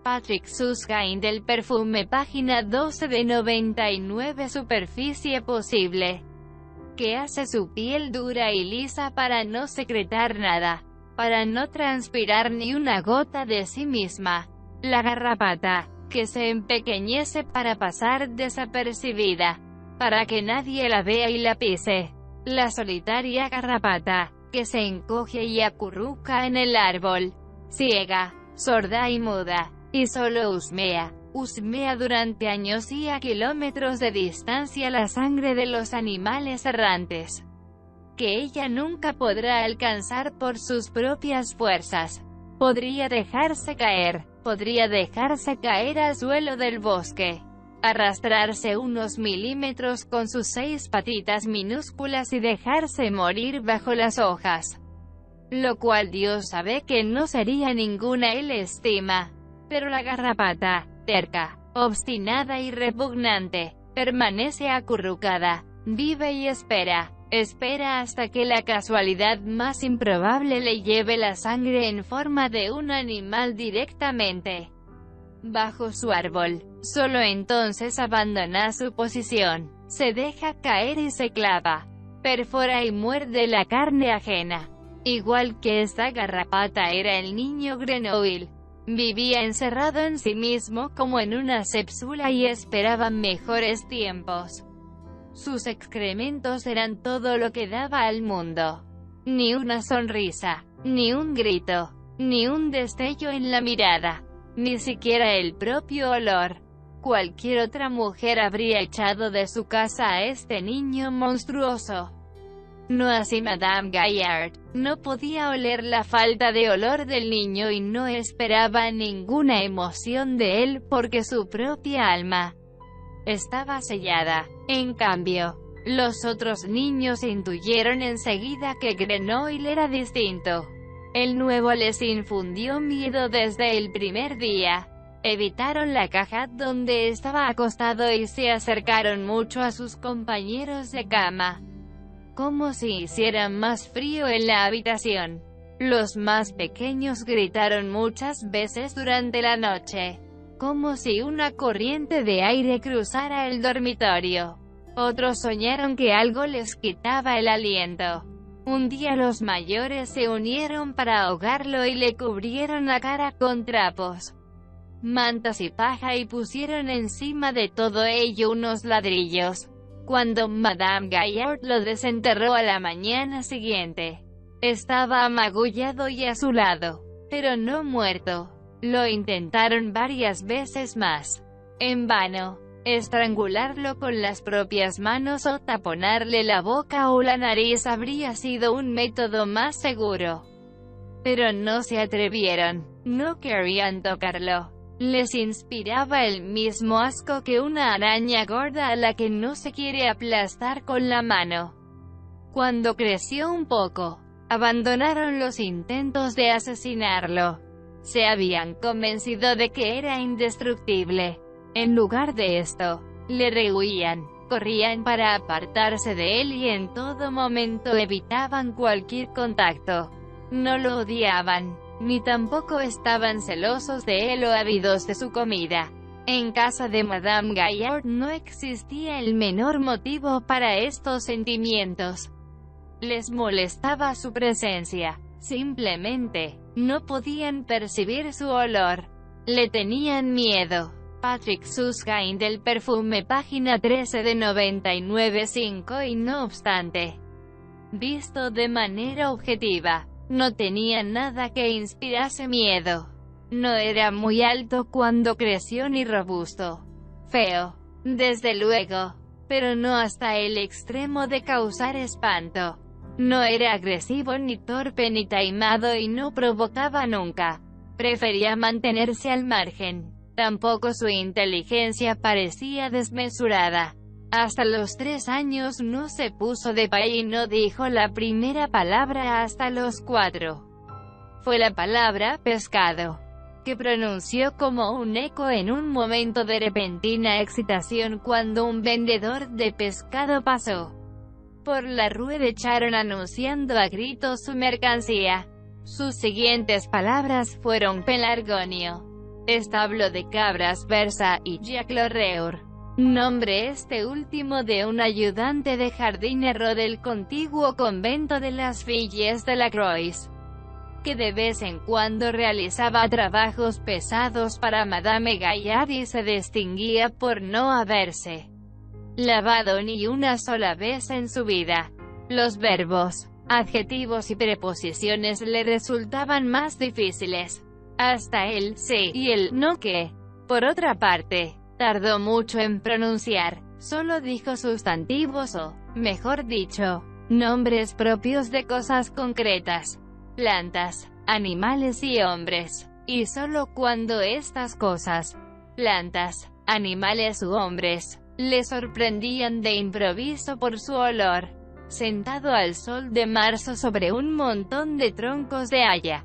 Patrick Susskind del perfume, página 12 de 99. Superficie posible que hace su piel dura y lisa para no secretar nada, para no transpirar ni una gota de sí misma. La garrapata, que se empequeñece para pasar desapercibida, para que nadie la vea y la pise. La solitaria garrapata, que se encoge y acurruca en el árbol, ciega, sorda y muda, y solo husmea durante años y a kilómetros de distancia la sangre de los animales errantes, que ella nunca podrá alcanzar por sus propias fuerzas. Podría dejarse caer al suelo del bosque, arrastrarse unos milímetros con sus 6 patitas minúsculas y dejarse morir bajo las hojas. Lo cual Dios sabe que no sería ninguna lástima. Pero la garrapata, terca, obstinada y repugnante, permanece acurrucada, vive y espera hasta que la casualidad más improbable le lleve la sangre en forma de un animal directamente bajo su árbol. Solo entonces abandona su posición, se deja caer y se clava, perfora y muerde la carne ajena. Igual que esta garrapata era el niño Grenoble. Vivía encerrado en sí mismo como en una cápsula y esperaba mejores tiempos. Sus excrementos eran todo lo que daba al mundo. Ni una sonrisa, ni un grito, ni un destello en la mirada, ni siquiera el propio olor. Cualquier otra mujer habría echado de su casa a este niño monstruoso. No así Madame Gaillard. No podía oler la falta de olor del niño y no esperaba ninguna emoción de él porque su propia alma estaba sellada. En cambio, los otros niños intuyeron enseguida que Grenoble era distinto. El nuevo les infundió miedo desde el primer día. Evitaron la caja donde estaba acostado y se acercaron mucho a sus compañeros de cama, como si hiciera más frío en la habitación. Los más pequeños gritaron muchas veces durante la noche, como si una corriente de aire cruzara el dormitorio. Otros soñaron que algo les quitaba el aliento. Un día los mayores se unieron para ahogarlo y le cubrieron la cara con trapos, mantas y paja y pusieron encima de todo ello unos ladrillos. Cuando Madame Gaillard lo desenterró a la mañana siguiente, estaba amagullado y azulado, pero no muerto. Lo intentaron varias veces más. En vano. Estrangularlo con las propias manos o taponarle la boca o la nariz habría sido un método más seguro. Pero no se atrevieron. No querían tocarlo. Les inspiraba el mismo asco que una araña gorda a la que no se quiere aplastar con la mano. Cuando creció un poco, abandonaron los intentos de asesinarlo. Se habían convencido de que era indestructible. En lugar de esto, le rehuían, corrían para apartarse de él y en todo momento evitaban cualquier contacto. No lo odiaban, ni tampoco estaban celosos de él o ávidos de su comida. En casa de Madame Gaillard no existía el menor motivo para estos sentimientos. Les molestaba su presencia, simplemente, no podían percibir su olor. Le tenían miedo. Patrick Susskind del perfume, página 13 de 99.5. Y no obstante, visto de manera objetiva, no tenía nada que inspirase miedo. No era muy alto cuando creció ni robusto. Feo, desde luego, pero no hasta el extremo de causar espanto. No era agresivo ni torpe ni taimado y no provocaba nunca. Prefería mantenerse al margen. Tampoco su inteligencia parecía desmesurada. Hasta los 3 años no se puso de pie y no dijo la primera palabra hasta los 4. Fue la palabra pescado, que pronunció como un eco en un momento de repentina excitación cuando un vendedor de pescado pasó por la rue de Charon anunciando a gritos su mercancía. Sus siguientes palabras fueron pelargonio, establo de cabras persa, y Jaclorreur, nombre este último de un ayudante de jardinero del contiguo convento de las Filles de la Croix, que de vez en cuando realizaba trabajos pesados para Madame Gaillard y se distinguía por no haberse lavado ni una sola vez en su vida. Los verbos, adjetivos y preposiciones le resultaban más difíciles, hasta el sí y el no que, por otra parte, tardó mucho en pronunciar. Solo dijo sustantivos o, mejor dicho, nombres propios de cosas concretas, plantas, animales y hombres, y solo cuando estas cosas, plantas, animales u hombres, le sorprendían de improviso por su olor. Sentado al sol de marzo sobre un montón de troncos de haya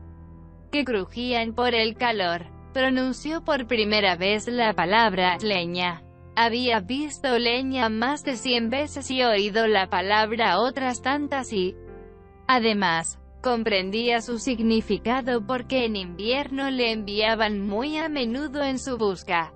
que crujían por el calor, pronunció por primera vez la palabra leña. Había visto leña más de 100 veces y oído la palabra otras tantas y, además, comprendía su significado porque en invierno le enviaban muy a menudo en su busca.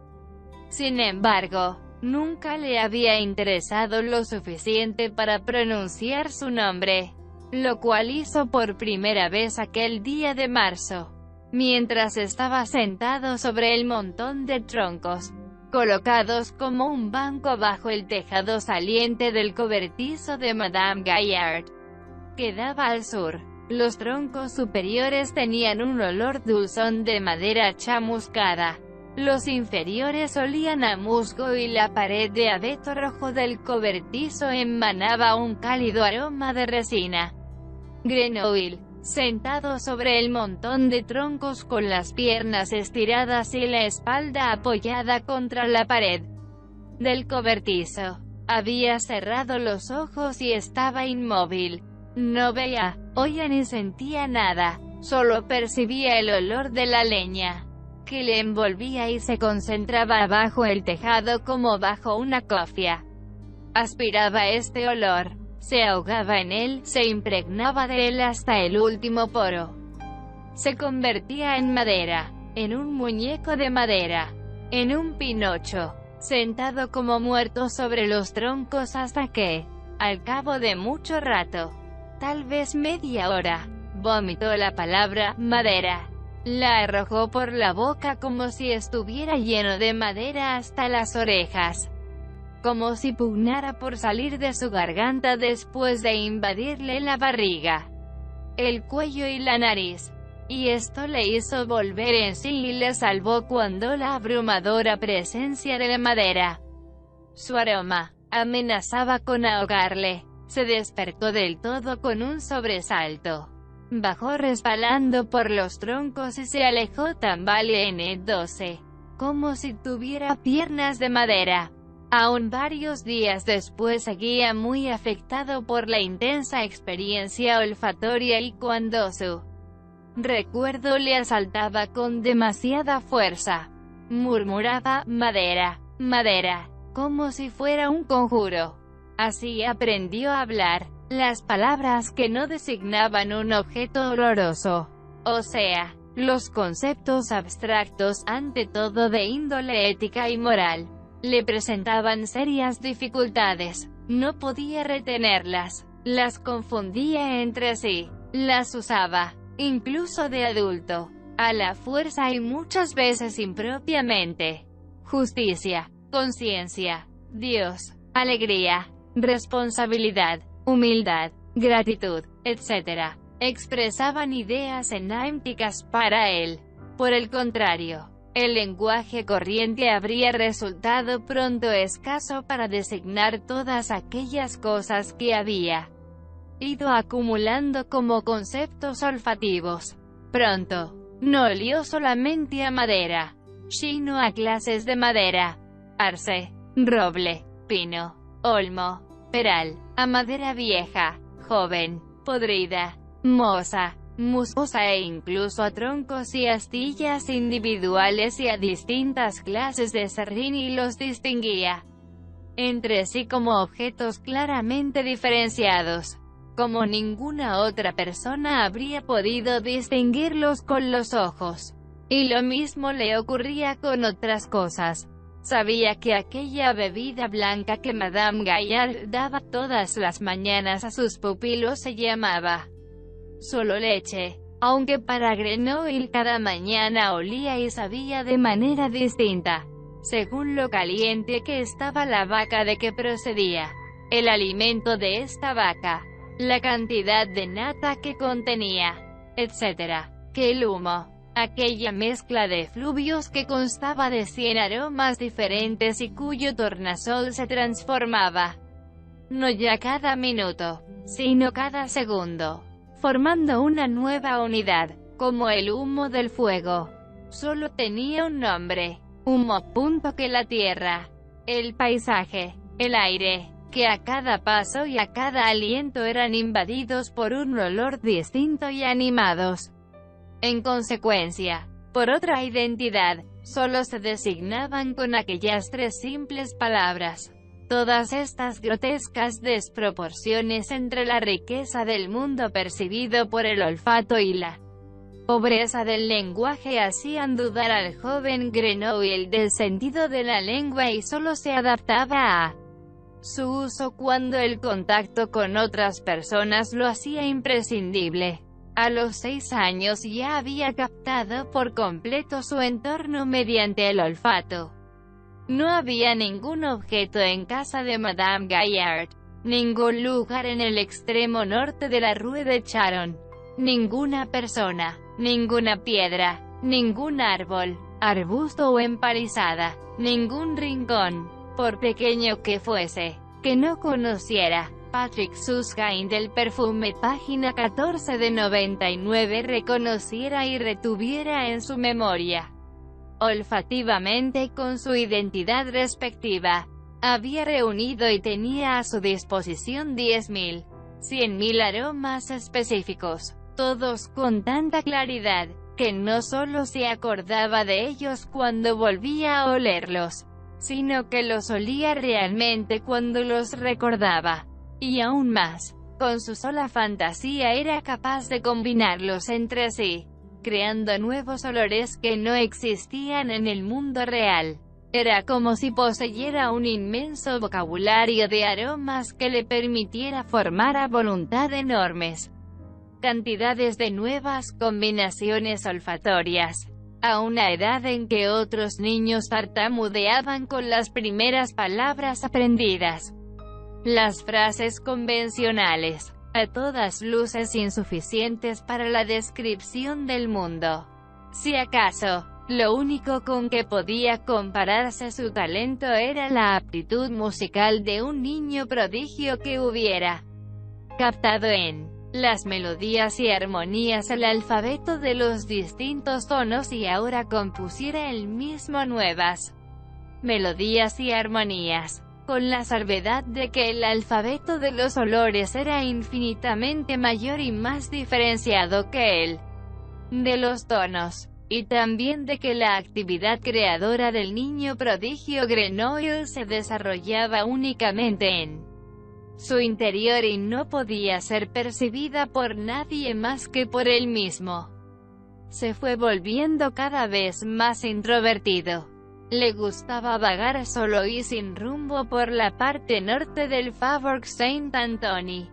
Sin embargo, nunca le había interesado lo suficiente para pronunciar su nombre, lo cual hizo por primera vez aquel día de marzo, mientras estaba sentado sobre el montón de troncos, colocados como un banco bajo el tejado saliente del cobertizo de Madame Gaillard, que daba al sur. Los troncos superiores tenían un olor dulzón de madera chamuscada. Los inferiores olían a musgo y la pared de abeto rojo del cobertizo emanaba un cálido aroma de resina. Grenouille, sentado sobre el montón de troncos con las piernas estiradas y la espalda apoyada contra la pared del cobertizo, había cerrado los ojos y estaba inmóvil. No veía, oía ni sentía nada, solo percibía el olor de la leña que le envolvía y se concentraba bajo el tejado como bajo una cofia. Aspiraba este olor, se ahogaba en él, se impregnaba de él hasta el último poro. Se convertía en madera, en un muñeco de madera, en un pinocho, sentado como muerto sobre los troncos hasta que, al cabo de mucho rato, tal vez media hora, vomitó la palabra madera. La arrojó por la boca como si estuviera lleno de madera hasta las orejas, como si pugnara por salir de su garganta después de invadirle la barriga, el cuello y la nariz. Y esto le hizo volver en sí y le salvó cuando la abrumadora presencia de la madera, su aroma, amenazaba con ahogarle. Se despertó del todo con un sobresalto. Bajó resbalando por los troncos y se alejó tambaleándose, como si tuviera piernas de madera. Aún varios días después seguía muy afectado por la intensa experiencia olfatoria y cuando su recuerdo le asaltaba con demasiada fuerza, murmuraba madera, madera, como si fuera un conjuro. Así aprendió a hablar. Las palabras que no designaban un objeto oloroso, o sea, los conceptos abstractos, ante todo de índole ética y moral, le presentaban serias dificultades. No podía retenerlas, las confundía entre sí, las usaba, incluso de adulto, a la fuerza y muchas veces impropiamente. Justicia, conciencia, Dios, alegría, responsabilidad, humildad, gratitud, etc. expresaban ideas enámicas para él. Por el contrario, el lenguaje corriente habría resultado pronto escaso para designar todas aquellas cosas que había ido acumulando como conceptos olfativos. Pronto, no olió solamente a madera, sino a clases de madera: arce, roble, pino, olmo, peral, a madera vieja, joven, podrida, moza, musgosa e incluso a troncos y astillas individuales y a distintas clases de serrín, y los distinguía entre sí como objetos claramente diferenciados, como ninguna otra persona habría podido distinguirlos con los ojos. Y lo mismo le ocurría con otras cosas. Sabía que aquella bebida blanca que Madame Gaillard daba todas las mañanas a sus pupilos se llamaba solo leche, aunque para Grenouille cada mañana olía y sabía de manera distinta, según lo caliente que estaba la vaca de que procedía, el alimento de esta vaca, la cantidad de nata que contenía, etc. Que el humo, aquella mezcla de fluvios que constaba de 100 aromas diferentes y cuyo tornasol se transformaba, no ya cada minuto, sino cada segundo, formando una nueva unidad, como el humo del fuego. Solo tenía un nombre, humo. Que la tierra, el paisaje, el aire, que a cada paso y a cada aliento eran invadidos por un olor distinto y animados. En consecuencia, por otra identidad, solo se designaban con aquellas 3 simples palabras. Todas estas grotescas desproporciones entre la riqueza del mundo percibido por el olfato y la pobreza del lenguaje hacían dudar al joven Grenouille del sentido de la lengua y solo se adaptaba a su uso cuando el contacto con otras personas lo hacía imprescindible. A los 6 años ya había captado por completo su entorno mediante el olfato. No había ningún objeto en casa de Madame Gaillard, ningún lugar en el extremo norte de la Rue de Charon, ninguna persona, ninguna piedra, ningún árbol, arbusto o empalizada, ningún rincón, por pequeño que fuese, que no conociera. Patrick Susskind del Perfume, página 14 de 99, reconociera y retuviera en su memoria, olfativamente con su identidad respectiva. Había reunido y tenía a su disposición 10.000, 100.000 aromas específicos, todos con tanta claridad, que no solo se acordaba de ellos cuando volvía a olerlos, sino que los olía realmente cuando los recordaba. Y aún más, con su sola fantasía era capaz de combinarlos entre sí, creando nuevos olores que no existían en el mundo real. Era como si poseyera un inmenso vocabulario de aromas que le permitiera formar a voluntad enormes cantidades de nuevas combinaciones olfatorias. A una edad en que otros niños tartamudeaban con las primeras palabras aprendidas, las frases convencionales, a todas luces insuficientes para la descripción del mundo. Si acaso, lo único con que podía compararse su talento era la aptitud musical de un niño prodigio que hubiera captado en las melodías y armonías el alfabeto de los distintos tonos y ahora compusiera él mismo nuevas melodías y armonías, con la salvedad de que el alfabeto de los olores era infinitamente mayor y más diferenciado que el de los tonos, y también de que la actividad creadora del niño prodigio Grenouille se desarrollaba únicamente en su interior y no podía ser percibida por nadie más que por él mismo. Se fue volviendo cada vez más introvertido. Le gustaba vagar solo y sin rumbo por la parte norte del Faubourg Saint-Antoine,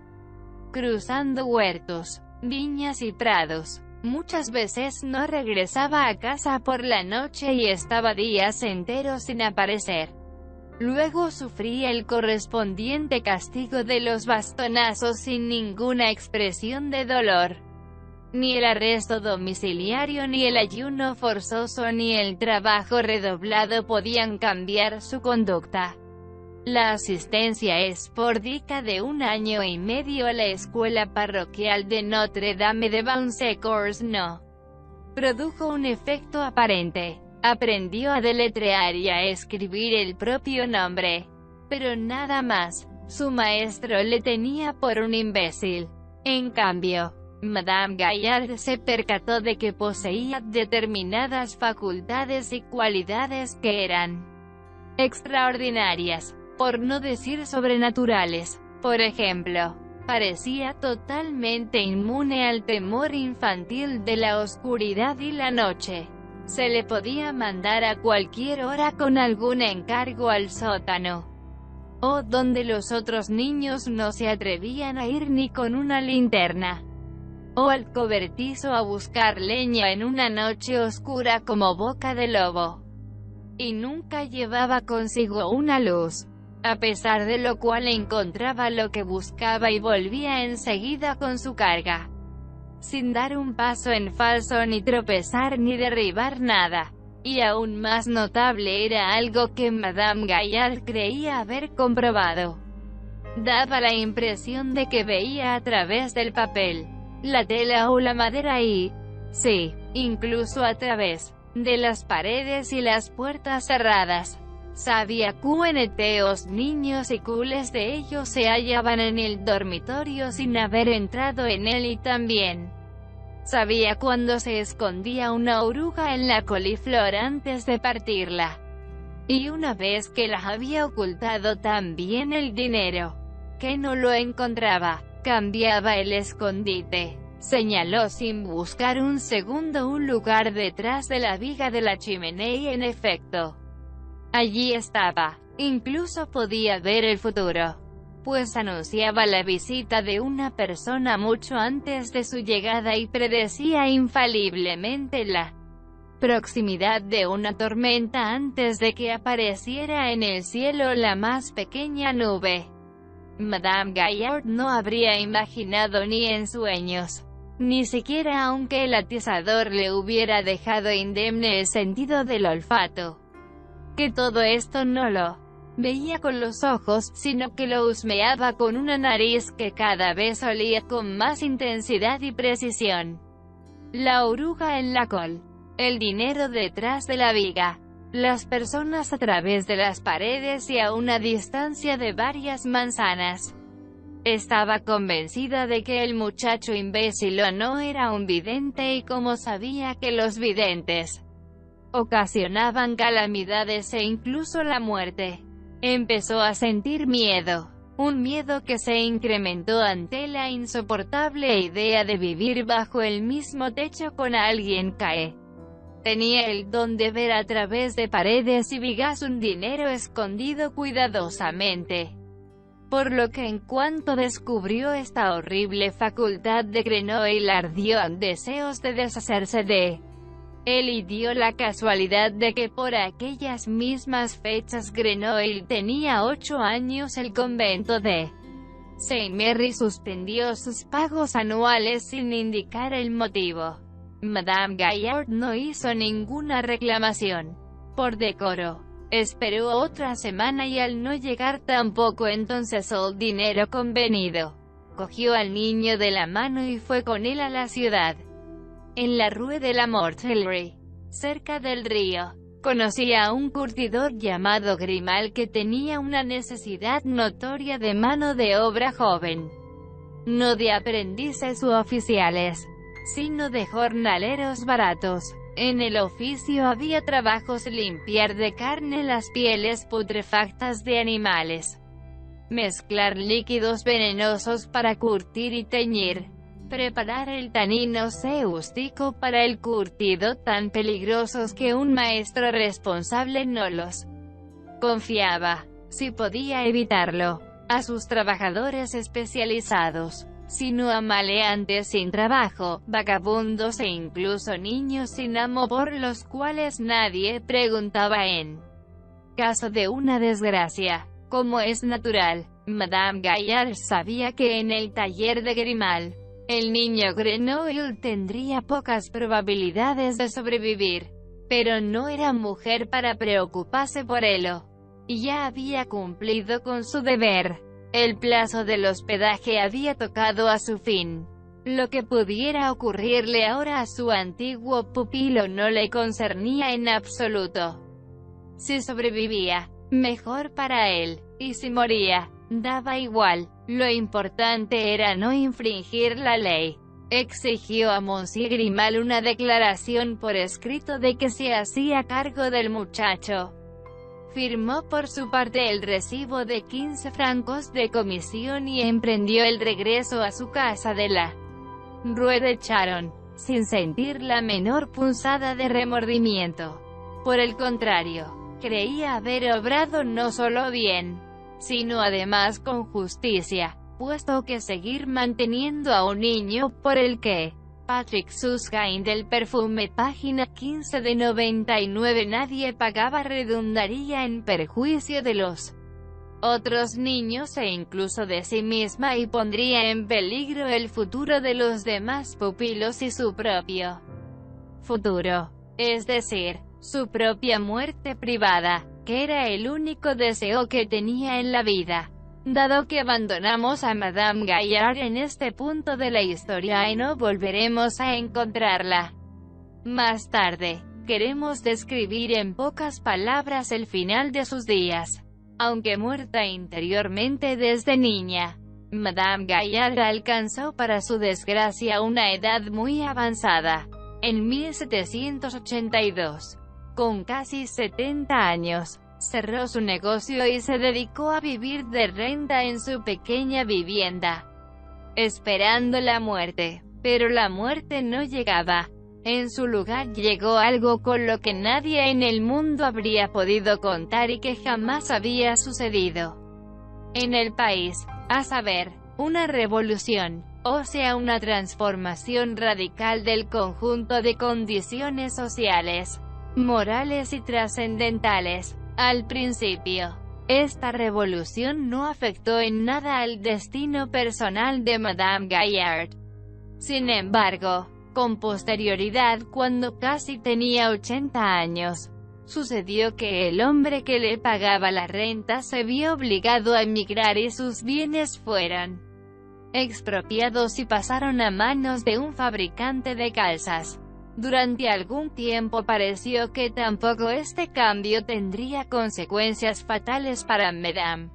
cruzando huertos, viñas y prados. Muchas veces no regresaba a casa por la noche y estaba días enteros sin aparecer. Luego sufría el correspondiente castigo de los bastonazos sin ninguna expresión de dolor. Ni el arresto domiciliario, ni el ayuno forzoso, ni el trabajo redoblado podían cambiar su conducta. La asistencia esporádica de 1 año y medio a la escuela parroquial de Notre-Dame de Bonsecours no produjo un efecto aparente. Aprendió a deletrear y a escribir el propio nombre, pero nada más. Su maestro le tenía por un imbécil. En cambio, Madame Gaillard se percató de que poseía determinadas facultades y cualidades que eran extraordinarias, por no decir sobrenaturales. Por ejemplo, parecía totalmente inmune al temor infantil de la oscuridad y la noche. Se le podía mandar a cualquier hora con algún encargo al sótano, o donde los otros niños no se atrevían a ir ni con una linterna, o al cobertizo a buscar leña en una noche oscura como boca de lobo. Y nunca llevaba consigo una luz, a pesar de lo cual encontraba lo que buscaba y volvía enseguida con su carga, sin dar un paso en falso ni tropezar ni derribar nada. Y aún más notable era algo que Madame Gaillard creía haber comprobado. Daba la impresión de que veía a través del papel, la tela o la madera y, sí, incluso a través de las paredes y las puertas cerradas. Sabía QNTos niños y cules de ellos se hallaban en el dormitorio sin haber entrado en él, y también sabía cuando se escondía una oruga en la coliflor antes de partirla. Y una vez que la había ocultado también el dinero, que no lo encontraba, cambiaba el escondite. Señaló sin buscar un segundo un lugar detrás de la viga de la chimenea y en efecto, allí estaba. Incluso podía ver el futuro, pues anunciaba la visita de una persona mucho antes de su llegada y predecía infaliblemente la proximidad de una tormenta antes de que apareciera en el cielo la más pequeña nube. Madame Gaillard no habría imaginado ni en sueños, ni siquiera aunque el atizador le hubiera dejado indemne el sentido del olfato, que todo esto no lo veía con los ojos, sino que lo husmeaba con una nariz que cada vez olía con más intensidad y precisión. La oruga en la col, el dinero detrás de la viga, las personas a través de las paredes y a una distancia de varias manzanas. Estaba convencida de que el muchacho imbécil no era un vidente, y como sabía que los videntes ocasionaban calamidades e incluso la muerte, empezó a sentir miedo. Un miedo que se incrementó ante la insoportable idea de vivir bajo el mismo techo con alguien que tenía el don de ver a través de paredes y vigas un dinero escondido cuidadosamente. Por lo que en cuanto descubrió esta horrible facultad de Grenouille ardió en deseos de deshacerse de él, y dio la casualidad de que por aquellas mismas fechas Grenouille tenía 8 años. El convento de Saint Mary suspendió sus pagos anuales sin indicar el motivo. Madame Gaillard no hizo ninguna reclamación. Por decoro, esperó otra semana y al no llegar tampoco entonces el dinero convenido, cogió al niño de la mano y fue con él a la ciudad. En la Rue de la Mortellerie, cerca del río, conocía a un curtidor llamado Grimal que tenía una necesidad notoria de mano de obra joven, no de aprendices u oficiales, sino de jornaleros baratos. En el oficio había trabajos: limpiar de carne las pieles putrefactas de animales, mezclar líquidos venenosos para curtir y teñir, preparar el tanino ceústico para el curtido, tan peligrosos que un maestro responsable no los confiaba, si podía evitarlo, a sus trabajadores especializados, sino a maleantes sin trabajo, vagabundos e incluso niños sin amo por los cuales nadie preguntaba en caso de una desgracia. Como es natural, Madame Gaillard sabía que en el taller de Grimal, el niño Grenouille tendría pocas probabilidades de sobrevivir, pero no era mujer para preocuparse por él, y ya había cumplido con su deber. El plazo del hospedaje había tocado a su fin. Lo que pudiera ocurrirle ahora a su antiguo pupilo no le concernía en absoluto. Si sobrevivía, mejor para él, y si moría, daba igual. Lo importante era no infringir la ley. Exigió a Monsieur Grimal una declaración por escrito de que se hacía cargo del muchacho. Firmó por su parte el recibo de 15 francos de comisión y emprendió el regreso a su casa de la Rue de Charon. sin sentir la menor punzada de remordimiento. Por el contrario, creía haber obrado no solo bien, sino además con justicia, puesto que seguir manteniendo a un niño, por el que Patrick Susskind del Perfume, página 15 de 99, nadie pagaba, redundaría en perjuicio de los otros niños e incluso de sí misma, y pondría en peligro el futuro de los demás pupilos y su propio futuro, es decir, su propia muerte privada, que era el único deseo que tenía en la vida. Dado que abandonamos a Madame Gaillard en este punto de la historia y no volveremos a encontrarla más tarde, queremos describir en pocas palabras el final de sus días. Aunque muerta interiormente desde niña, Madame Gaillard alcanzó para su desgracia una edad muy avanzada. En 1782, con casi 70 años, cerró su negocio y se dedicó a vivir de renta en su pequeña vivienda, esperando la muerte. Pero la muerte no llegaba. En su lugar llegó algo con lo que nadie en el mundo habría podido contar y que jamás había sucedido en el país, a saber, una revolución, o sea, una transformación radical del conjunto de condiciones sociales, morales y trascendentales. Al principio, esta revolución no afectó en nada al destino personal de Madame Gaillard. Sin embargo, con posterioridad, cuando casi tenía 80 años, sucedió que el hombre que le pagaba la renta se vio obligado a emigrar y sus bienes fueron expropiados y pasaron a manos de un fabricante de calzas. Durante algún tiempo pareció que tampoco este cambio tendría consecuencias fatales para Madame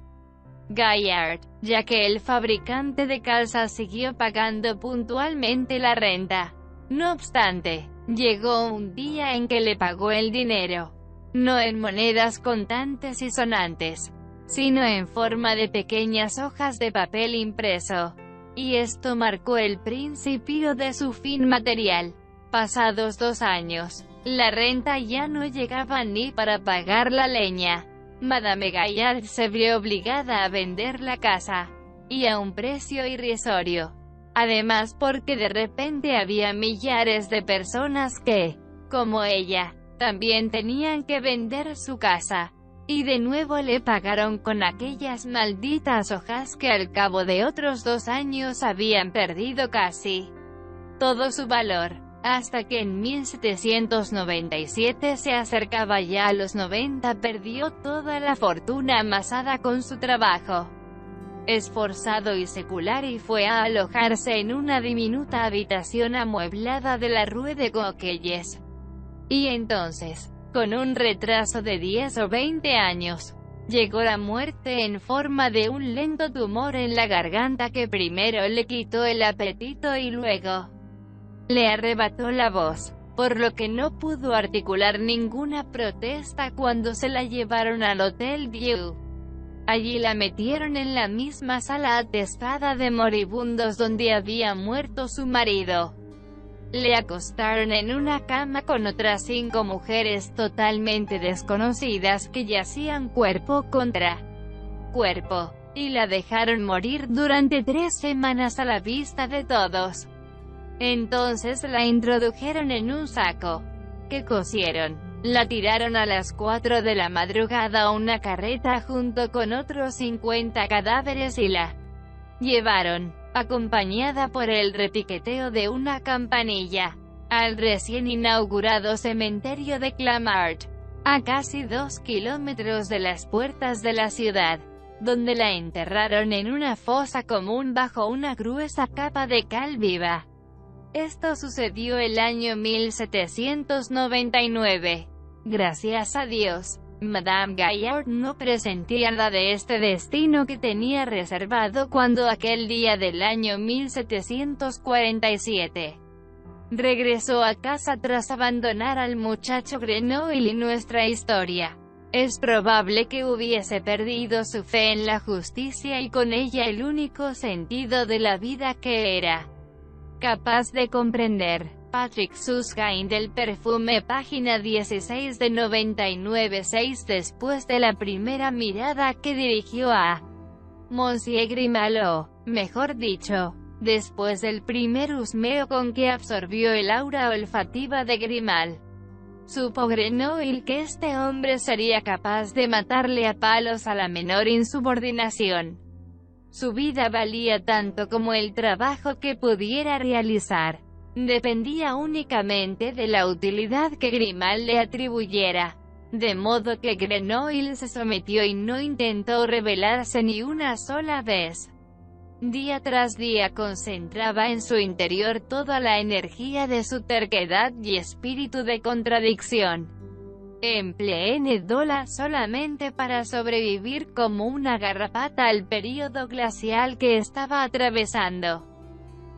Gaillard, ya que el fabricante de calzas siguió pagando puntualmente la renta. No obstante, llegó un día en que le pagó el dinero, no en monedas contantes y sonantes, sino en forma de pequeñas hojas de papel impreso. Y esto marcó el principio de su fin material. Pasados 2 años, la renta ya no llegaba ni para pagar la leña. Madame Gaillard se vio obligada a vender la casa, y a un precio irrisorio. Además, porque de repente había millares de personas que, como ella, también tenían que vender su casa. Y de nuevo le pagaron con aquellas malditas hojas que al cabo de otros 2 años habían perdido casi todo su valor, hasta que en 1797 se acercaba ya a los 90, perdió toda la fortuna amasada con su trabajo esforzado y secular y fue a alojarse en una diminuta habitación amueblada de la Rue de Coquelles. Y entonces, con un retraso de 10 o 20 años, llegó la muerte en forma de un lento tumor en la garganta que primero le quitó el apetito y luego le arrebató la voz, por lo que no pudo articular ninguna protesta cuando se la llevaron al Hotel Dieu. Allí la metieron en la misma sala atestada de moribundos donde había muerto su marido. Le acostaron en una cama con otras 5 mujeres totalmente desconocidas que yacían cuerpo contra cuerpo, y la dejaron morir durante 3 semanas a la vista de todos. Entonces la introdujeron en un saco que cosieron, la tiraron a las 4 de la madrugada a una carreta junto con otros 50 cadáveres y la llevaron, acompañada por el repiqueteo de una campanilla, al recién inaugurado cementerio de Clamart, a casi 2 kilómetros de las puertas de la ciudad, donde la enterraron en una fosa común bajo una gruesa capa de cal viva. Esto sucedió el año 1799. Gracias a Dios, Madame Gaillard no presentía nada de este destino que tenía reservado cuando aquel día del año 1747 regresó a casa tras abandonar al muchacho Grenoble y nuestra historia. Es probable que hubiese perdido su fe en la justicia y con ella el único sentido de la vida que era capaz de comprender. Patrick Susskind del perfume, página 16 de 99.6. Después de la primera mirada que dirigió a Monsieur Grimal, o, mejor dicho, después del primer husmeo con que absorbió el aura olfativa de Grimal, supo Grenoble que este hombre sería capaz de matarle a palos a la menor insubordinación. Su vida valía tanto como el trabajo que pudiera realizar. Dependía únicamente de la utilidad que Grimal le atribuyera. De modo que Grenoble se sometió y no intentó rebelarse ni una sola vez. Día tras día concentraba en su interior toda la energía de su terquedad y espíritu de contradicción. Empleéndola solamente para sobrevivir como una garrapata al período glacial que estaba atravesando.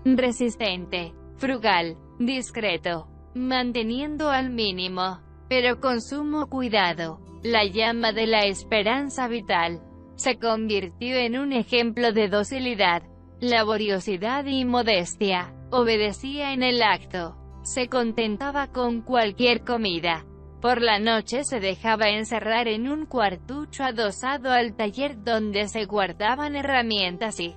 Resistente, frugal, discreto, manteniendo al mínimo, pero con sumo cuidado, la llama de la esperanza vital, se convirtió en un ejemplo de docilidad, laboriosidad y modestia. Obedecía en el acto, se contentaba con cualquier comida. Por la noche se dejaba encerrar en un cuartucho adosado al taller donde se guardaban herramientas y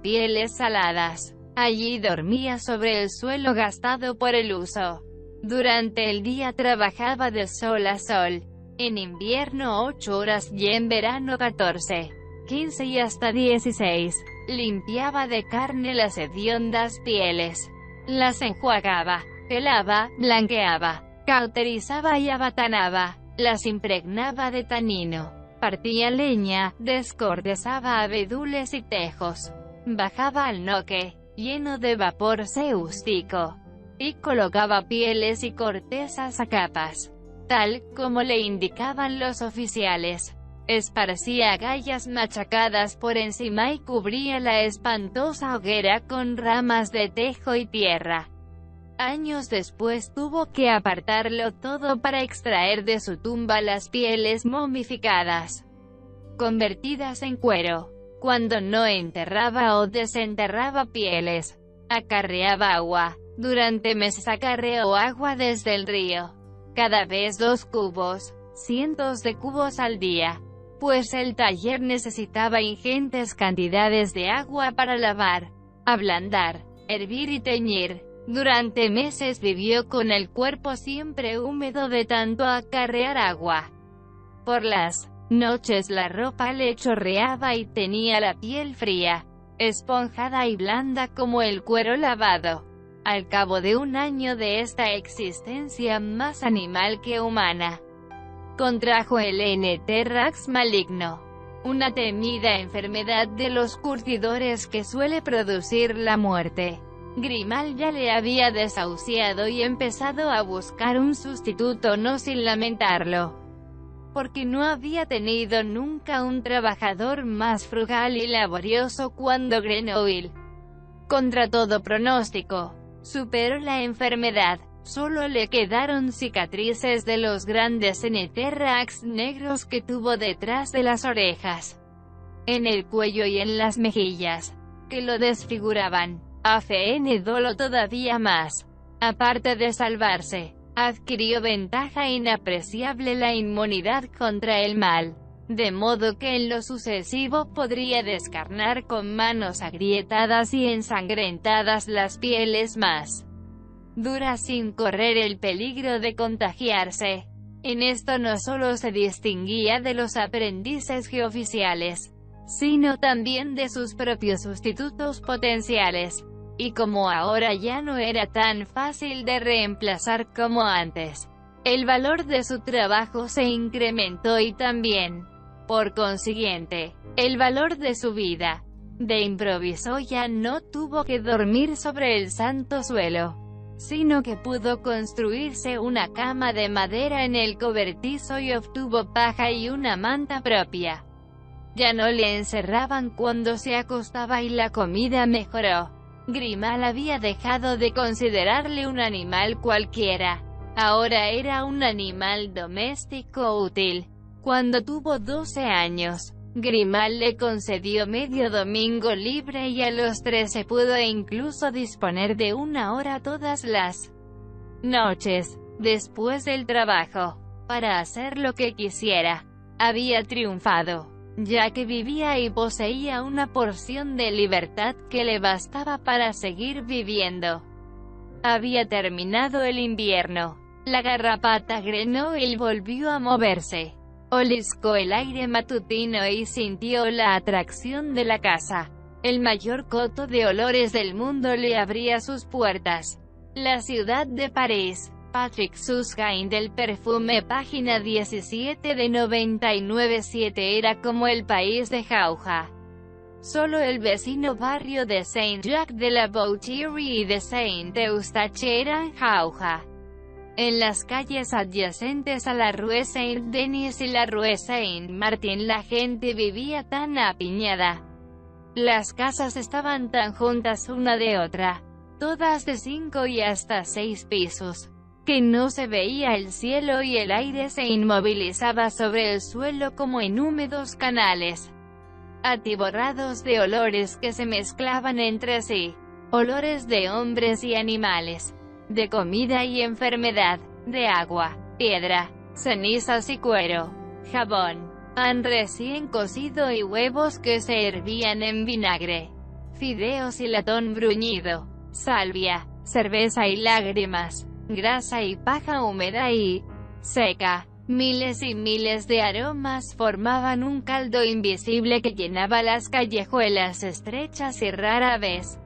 pieles saladas. Allí dormía sobre el suelo gastado por el uso. Durante el día trabajaba de sol a sol. En invierno 8 horas y en verano 14, 15 y hasta 16. Limpiaba de carne las hediondas pieles. Las enjuagaba, pelaba, blanqueaba, cauterizaba y abatanaba. Las impregnaba de tanino. Partía leña, descordezaba abedules y tejos. Bajaba al noque, lleno de vapor ceústico, y colocaba pieles y cortezas a capas, tal como le indicaban los oficiales. Esparcía agallas machacadas por encima y cubría la espantosa hoguera con ramas de tejo y tierra. Años después tuvo que apartarlo todo para extraer de su tumba las pieles momificadas, convertidas en cuero. Cuando no enterraba o desenterraba pieles, acarreaba agua. Durante meses acarreó agua desde el río, cada vez 2 cubos, cientos de cubos al día, pues el taller necesitaba ingentes cantidades de agua para lavar, ablandar, hervir y teñir. Durante meses vivió con el cuerpo siempre húmedo de tanto acarrear agua. Por las noches la ropa le chorreaba y tenía la piel fría, esponjada y blanda como el cuero lavado. Al cabo de 1 año de esta existencia más animal que humana, contrajo el N-Terrax maligno, una temida enfermedad de los curtidores que suele producir la muerte. Grimal ya le había desahuciado y empezado a buscar un sustituto, no sin lamentarlo, porque no había tenido nunca un trabajador más frugal y laborioso. Cuando Grenoble, contra todo pronóstico, superó la enfermedad, solo le quedaron cicatrices de los grandes N-Terrax negros que tuvo detrás de las orejas, en el cuello y en las mejillas, que lo desfiguraban. Afenedolo todavía más. Aparte de salvarse, adquirió ventaja inapreciable la inmunidad contra el mal, de modo que en lo sucesivo podría descarnar con manos agrietadas y ensangrentadas las pieles más duras sin correr el peligro de contagiarse. En esto no solo se distinguía de los aprendices geoficiales, sino también de sus propios sustitutos potenciales. Y como ahora ya no era tan fácil de reemplazar como antes, el valor de su trabajo se incrementó y también, por consiguiente, el valor de su vida. De improviso ya no tuvo que dormir sobre el santo suelo, sino que pudo construirse una cama de madera en el cobertizo y obtuvo paja y una manta propia. Ya no le encerraban cuando se acostaba y la comida mejoró. Grimal había dejado de considerarle un animal cualquiera. Ahora era un animal doméstico útil. Cuando tuvo 12 años, Grimal le concedió medio domingo libre y a los 13 pudo incluso disponer de 1 hora todas las noches, después del trabajo, para hacer lo que quisiera. Había triunfado, ya que vivía y poseía una porción de libertad que le bastaba para seguir viviendo. Había terminado el invierno. La garrapata Grenouille volvió a moverse. Oliscó el aire matutino y sintió la atracción de la casa. El mayor coto de olores del mundo le abría sus puertas. La ciudad de París. Patrick Susskind del perfume, página 17 de 99.7. Era como el país de Jauja. Solo el vecino barrio de Saint-Jacques de la Boucherie y de Saint-Eustache eran Jauja. En las calles adyacentes a la Rue Saint-Denis y la Rue Saint-Martin la gente vivía tan apiñada. Las casas estaban tan juntas una de otra, todas de 5 y hasta 6 pisos, que no se veía el cielo y el aire se inmovilizaba sobre el suelo como en húmedos canales, atiborrados de olores que se mezclaban entre sí, olores de hombres y animales, de comida y enfermedad, de agua, piedra, cenizas y cuero, jabón, pan recién cocido y huevos que se hervían en vinagre, fideos y latón bruñido, salvia, cerveza y lágrimas, grasa y paja húmeda y seca. Miles y miles de aromas formaban un caldo invisible que llenaba las callejuelas estrechas y rara vez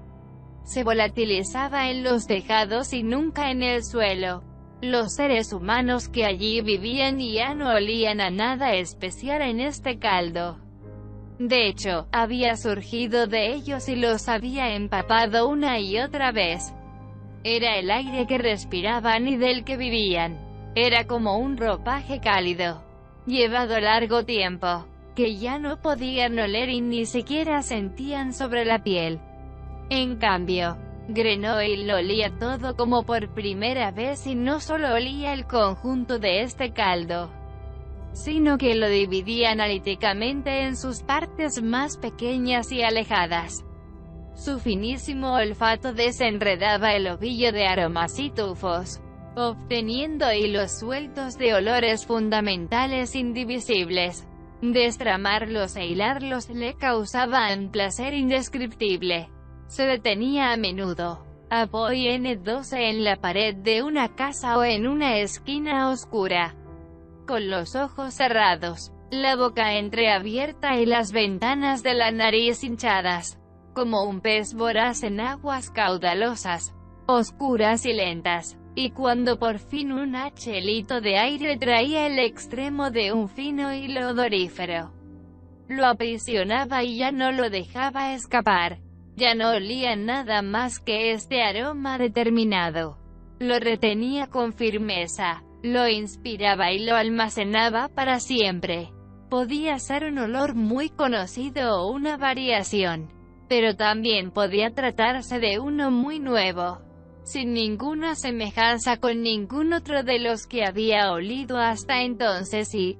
se volatilizaba en los tejados y nunca en el suelo. Los seres humanos que allí vivían ya no olían a nada especial en este caldo. De hecho, había surgido de ellos y los había empapado una y otra vez. Era el aire que respiraban y del que vivían. Era como un ropaje cálido, llevado largo tiempo, que ya no podían oler y ni siquiera sentían sobre la piel. En cambio, Grenouille lo olía todo como por primera vez y no solo olía el conjunto de este caldo, sino que lo dividía analíticamente en sus partes más pequeñas y alejadas. Su finísimo olfato desenredaba el ovillo de aromas y tufos, obteniendo hilos sueltos de olores fundamentales indivisibles. Destramarlos e hilarlos le causaban placer indescriptible. Se detenía a menudo, apoyándose en la pared de una casa o en una esquina oscura, con los ojos cerrados, la boca entreabierta y las ventanas de la nariz hinchadas, como un pez voraz en aguas caudalosas, oscuras y lentas. Y cuando por fin un hachelito de aire traía el extremo de un fino hilo odorífero, lo aprisionaba y ya no lo dejaba escapar. Ya no olía nada más que este aroma determinado. Lo retenía con firmeza, lo inspiraba y lo almacenaba para siempre. Podía ser un olor muy conocido o una variación, pero también podía tratarse de uno muy nuevo, sin ninguna semejanza con ningún otro de los que había olido hasta entonces y,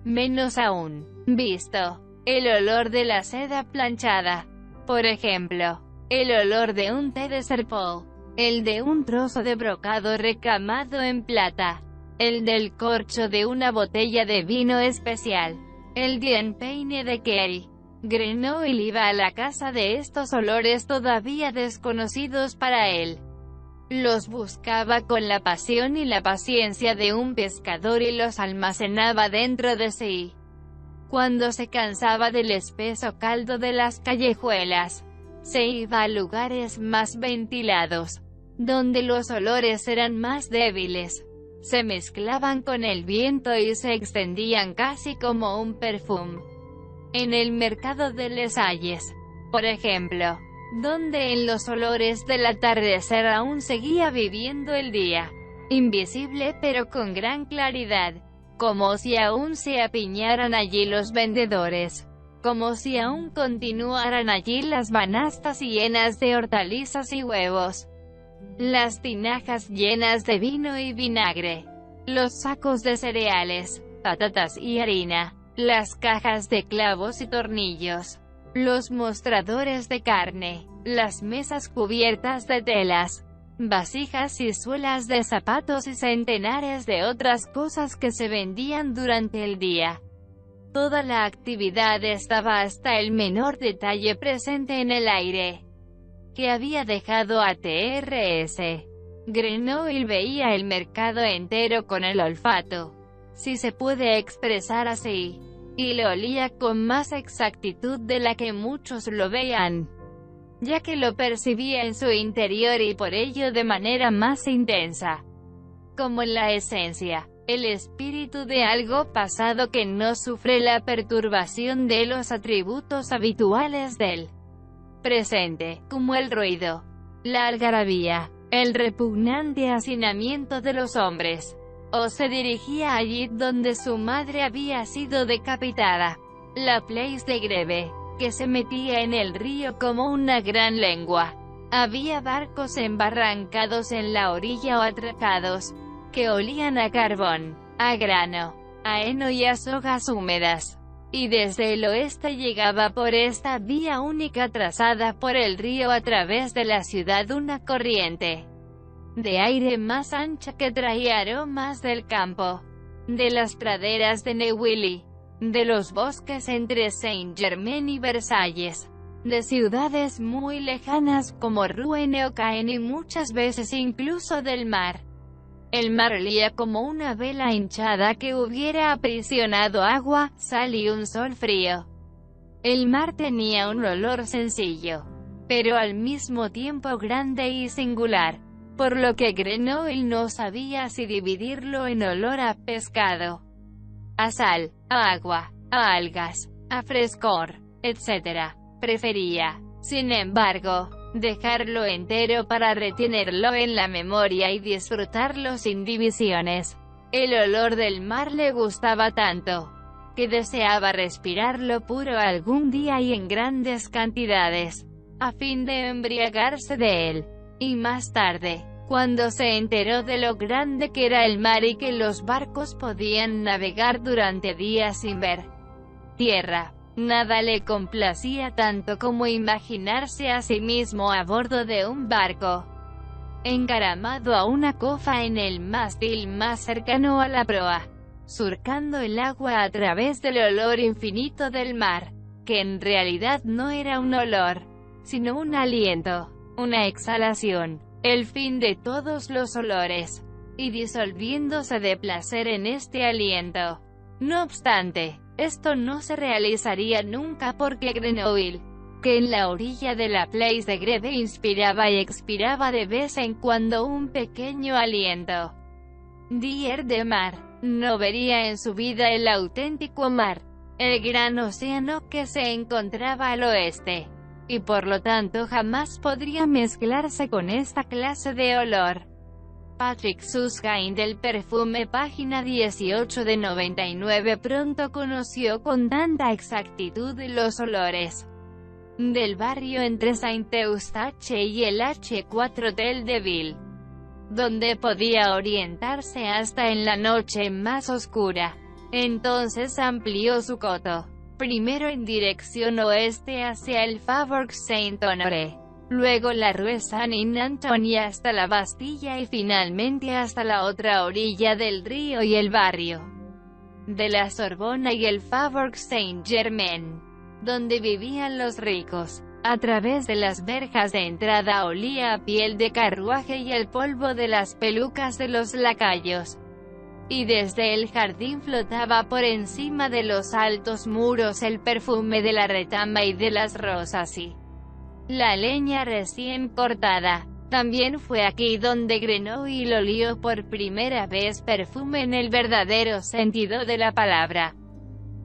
menos aún, visto. El olor de la seda planchada, por ejemplo, el olor de un té de serpol, el de un trozo de brocado recamado en plata, el del corcho de una botella de vino especial, el de un peine de Kerry. Grenouille iba a la casa de estos olores todavía desconocidos para él. Los buscaba con la pasión y la paciencia de un pescador y los almacenaba dentro de sí. Cuando se cansaba del espeso caldo de las callejuelas, se iba a lugares más ventilados, donde los olores eran más débiles, se mezclaban con el viento y se extendían casi como un perfume. En el mercado de Les Halles, por ejemplo, donde en los olores del atardecer aún seguía viviendo el día, invisible pero con gran claridad, como si aún se apiñaran allí los vendedores, como si aún continuaran allí las banastas llenas de hortalizas y huevos, las tinajas llenas de vino y vinagre, los sacos de cereales, patatas y harina, las cajas de clavos y tornillos, los mostradores de carne, las mesas cubiertas de telas, vasijas y suelas de zapatos y centenares de otras cosas que se vendían durante el día. Toda la actividad estaba hasta el menor detalle presente en el aire que había dejado a T.R.S. Grenoble veía el mercado entero con el olfato, si se puede expresar así, y lo olía con más exactitud de la que muchos lo veían, ya que lo percibía en su interior y por ello de manera más intensa, como en la esencia, el espíritu de algo pasado que no sufre la perturbación de los atributos habituales del presente, como el ruido, la algarabía, el repugnante hacinamiento de los hombres. O se dirigía allí donde su madre había sido decapitada, la Place de Greve, que se metía en el río como una gran lengua. Había barcos embarrancados en la orilla o atracados, que olían a carbón, a grano, a heno y a sogas húmedas. Y desde el oeste llegaba por esta vía única trazada por el río a través de la ciudad una corriente de aire más ancha que traía aromas del campo, de las praderas de Neuilly, de los bosques entre Saint-Germain y Versalles, de ciudades muy lejanas como Rouen o Caen y muchas veces incluso del mar. El mar olía como una vela hinchada que hubiera aprisionado agua, sal y un sol frío. El mar tenía un olor sencillo, pero al mismo tiempo grande y singular, por lo que Grenoble no sabía si dividirlo en olor a pescado, a sal, a agua, a algas, a frescor, etc. Prefería, sin embargo, dejarlo entero para retenerlo en la memoria y disfrutarlo sin divisiones. El olor del mar le gustaba tanto, que deseaba respirarlo puro algún día y en grandes cantidades, a fin de embriagarse de él. Y más tarde, cuando se enteró de lo grande que era el mar y que los barcos podían navegar durante días sin ver tierra, nada le complacía tanto como imaginarse a sí mismo a bordo de un barco, encaramado a una cofa en el mástil más cercano a la proa, surcando el agua a través del olor infinito del mar, que en realidad no era un olor, sino un aliento, una exhalación, el fin de todos los olores, y disolviéndose de placer en este aliento. No obstante, esto no se realizaría nunca porque Grenoble, que en la orilla de la Place de Greve inspiraba y expiraba de vez en cuando un pequeño aliento dier de mar, no vería en su vida el auténtico mar, el gran océano que se encontraba al oeste, y por lo tanto jamás podría mezclarse con esta clase de olor. Patrick Susskind del perfume, página 18 de 99. Pronto conoció con tanta exactitud los olores del barrio entre Saint-Eustache y el H4 de Ville, donde podía orientarse hasta en la noche más oscura. Entonces amplió su coto, primero en dirección oeste hacia el Faubourg Saint-Honoré, luego la Rue Saint-Antoine hasta la Bastilla y finalmente hasta la otra orilla del río y el barrio de la Sorbona y el Faubourg Saint-Germain, donde vivían los ricos. A través de las verjas de entrada olía a piel de carruaje y el polvo de las pelucas de los lacayos. Y desde el jardín flotaba por encima de los altos muros el perfume de la retama y de las rosas y la leña recién cortada. También fue aquí donde Grenoble olió por primera vez perfume en el verdadero sentido de la palabra.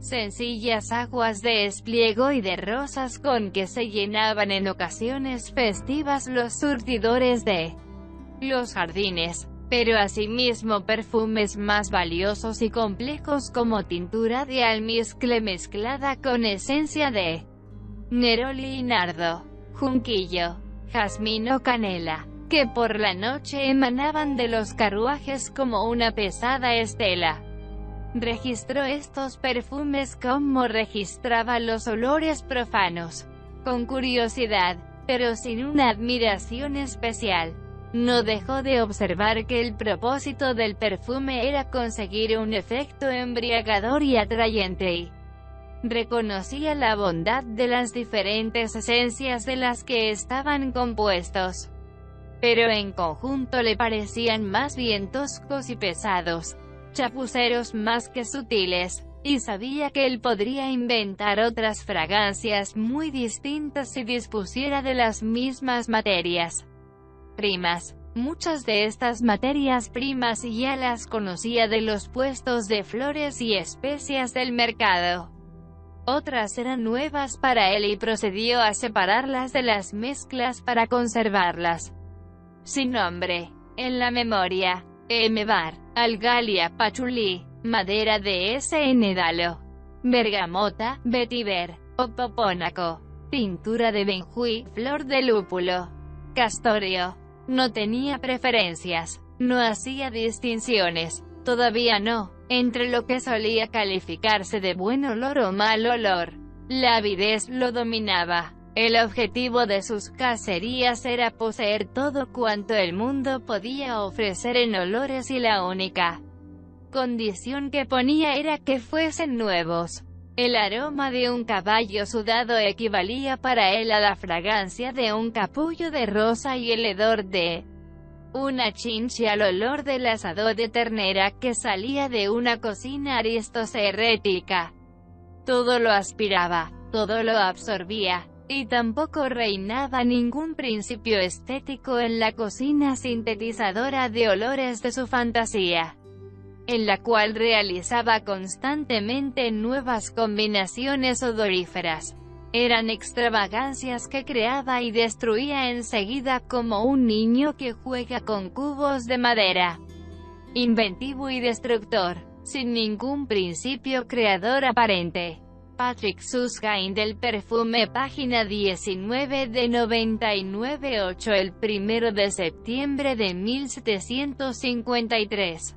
Sencillas aguas de espliego y de rosas con que se llenaban en ocasiones festivas los surtidores de los jardines, pero asimismo perfumes más valiosos y complejos como tintura de almizcle mezclada con esencia de neroli y nardo, junquillo, jazmín o canela, que por la noche emanaban de los carruajes como una pesada estela. Registró estos perfumes como registraba los olores profanos, con curiosidad, pero sin una admiración especial. no dejó de observar que el propósito del perfume era conseguir un efecto embriagador y atrayente, y reconocía la bondad de las diferentes esencias de las que estaban compuestos, pero en conjunto le parecían más bien toscos y pesados, chapuceros más que sutiles, y sabía que él podría inventar otras fragancias muy distintas si dispusiera de las mismas materias primas. Muchas de estas materias primas ya las conocía de los puestos de flores y especias del mercado. Otras eran nuevas para él y procedió a separarlas de las mezclas para conservarlas sin nombre en la memoria: Emebar, algalia, pachulí, madera de S.N. bergamota, vetiver, opopónaco, tintura de benjuí, flor de lúpulo, castorio. No tenía preferencias, no hacía distinciones, todavía no, entre lo que solía calificarse de buen olor o mal olor. La avidez lo dominaba. El objetivo de sus cacerías era poseer todo cuanto el mundo podía ofrecer en olores, y la única condición que ponía era que fuesen nuevos. El aroma de un caballo sudado equivalía para él a la fragancia de un capullo de rosa, y el hedor de una chinche al olor del asado de ternera que salía de una cocina aristocerética. Todo lo aspiraba, todo lo absorbía, y tampoco reinaba ningún principio estético en la cocina sintetizadora de olores de su fantasía, en la cual realizaba constantemente nuevas combinaciones odoríferas. Eran extravagancias que creaba y destruía enseguida, como un niño que juega con cubos de madera. Inventivo y destructor, sin ningún principio creador aparente. Patrick Suskind del perfume, página 19 de 99-8, el 1 de septiembre de 1753.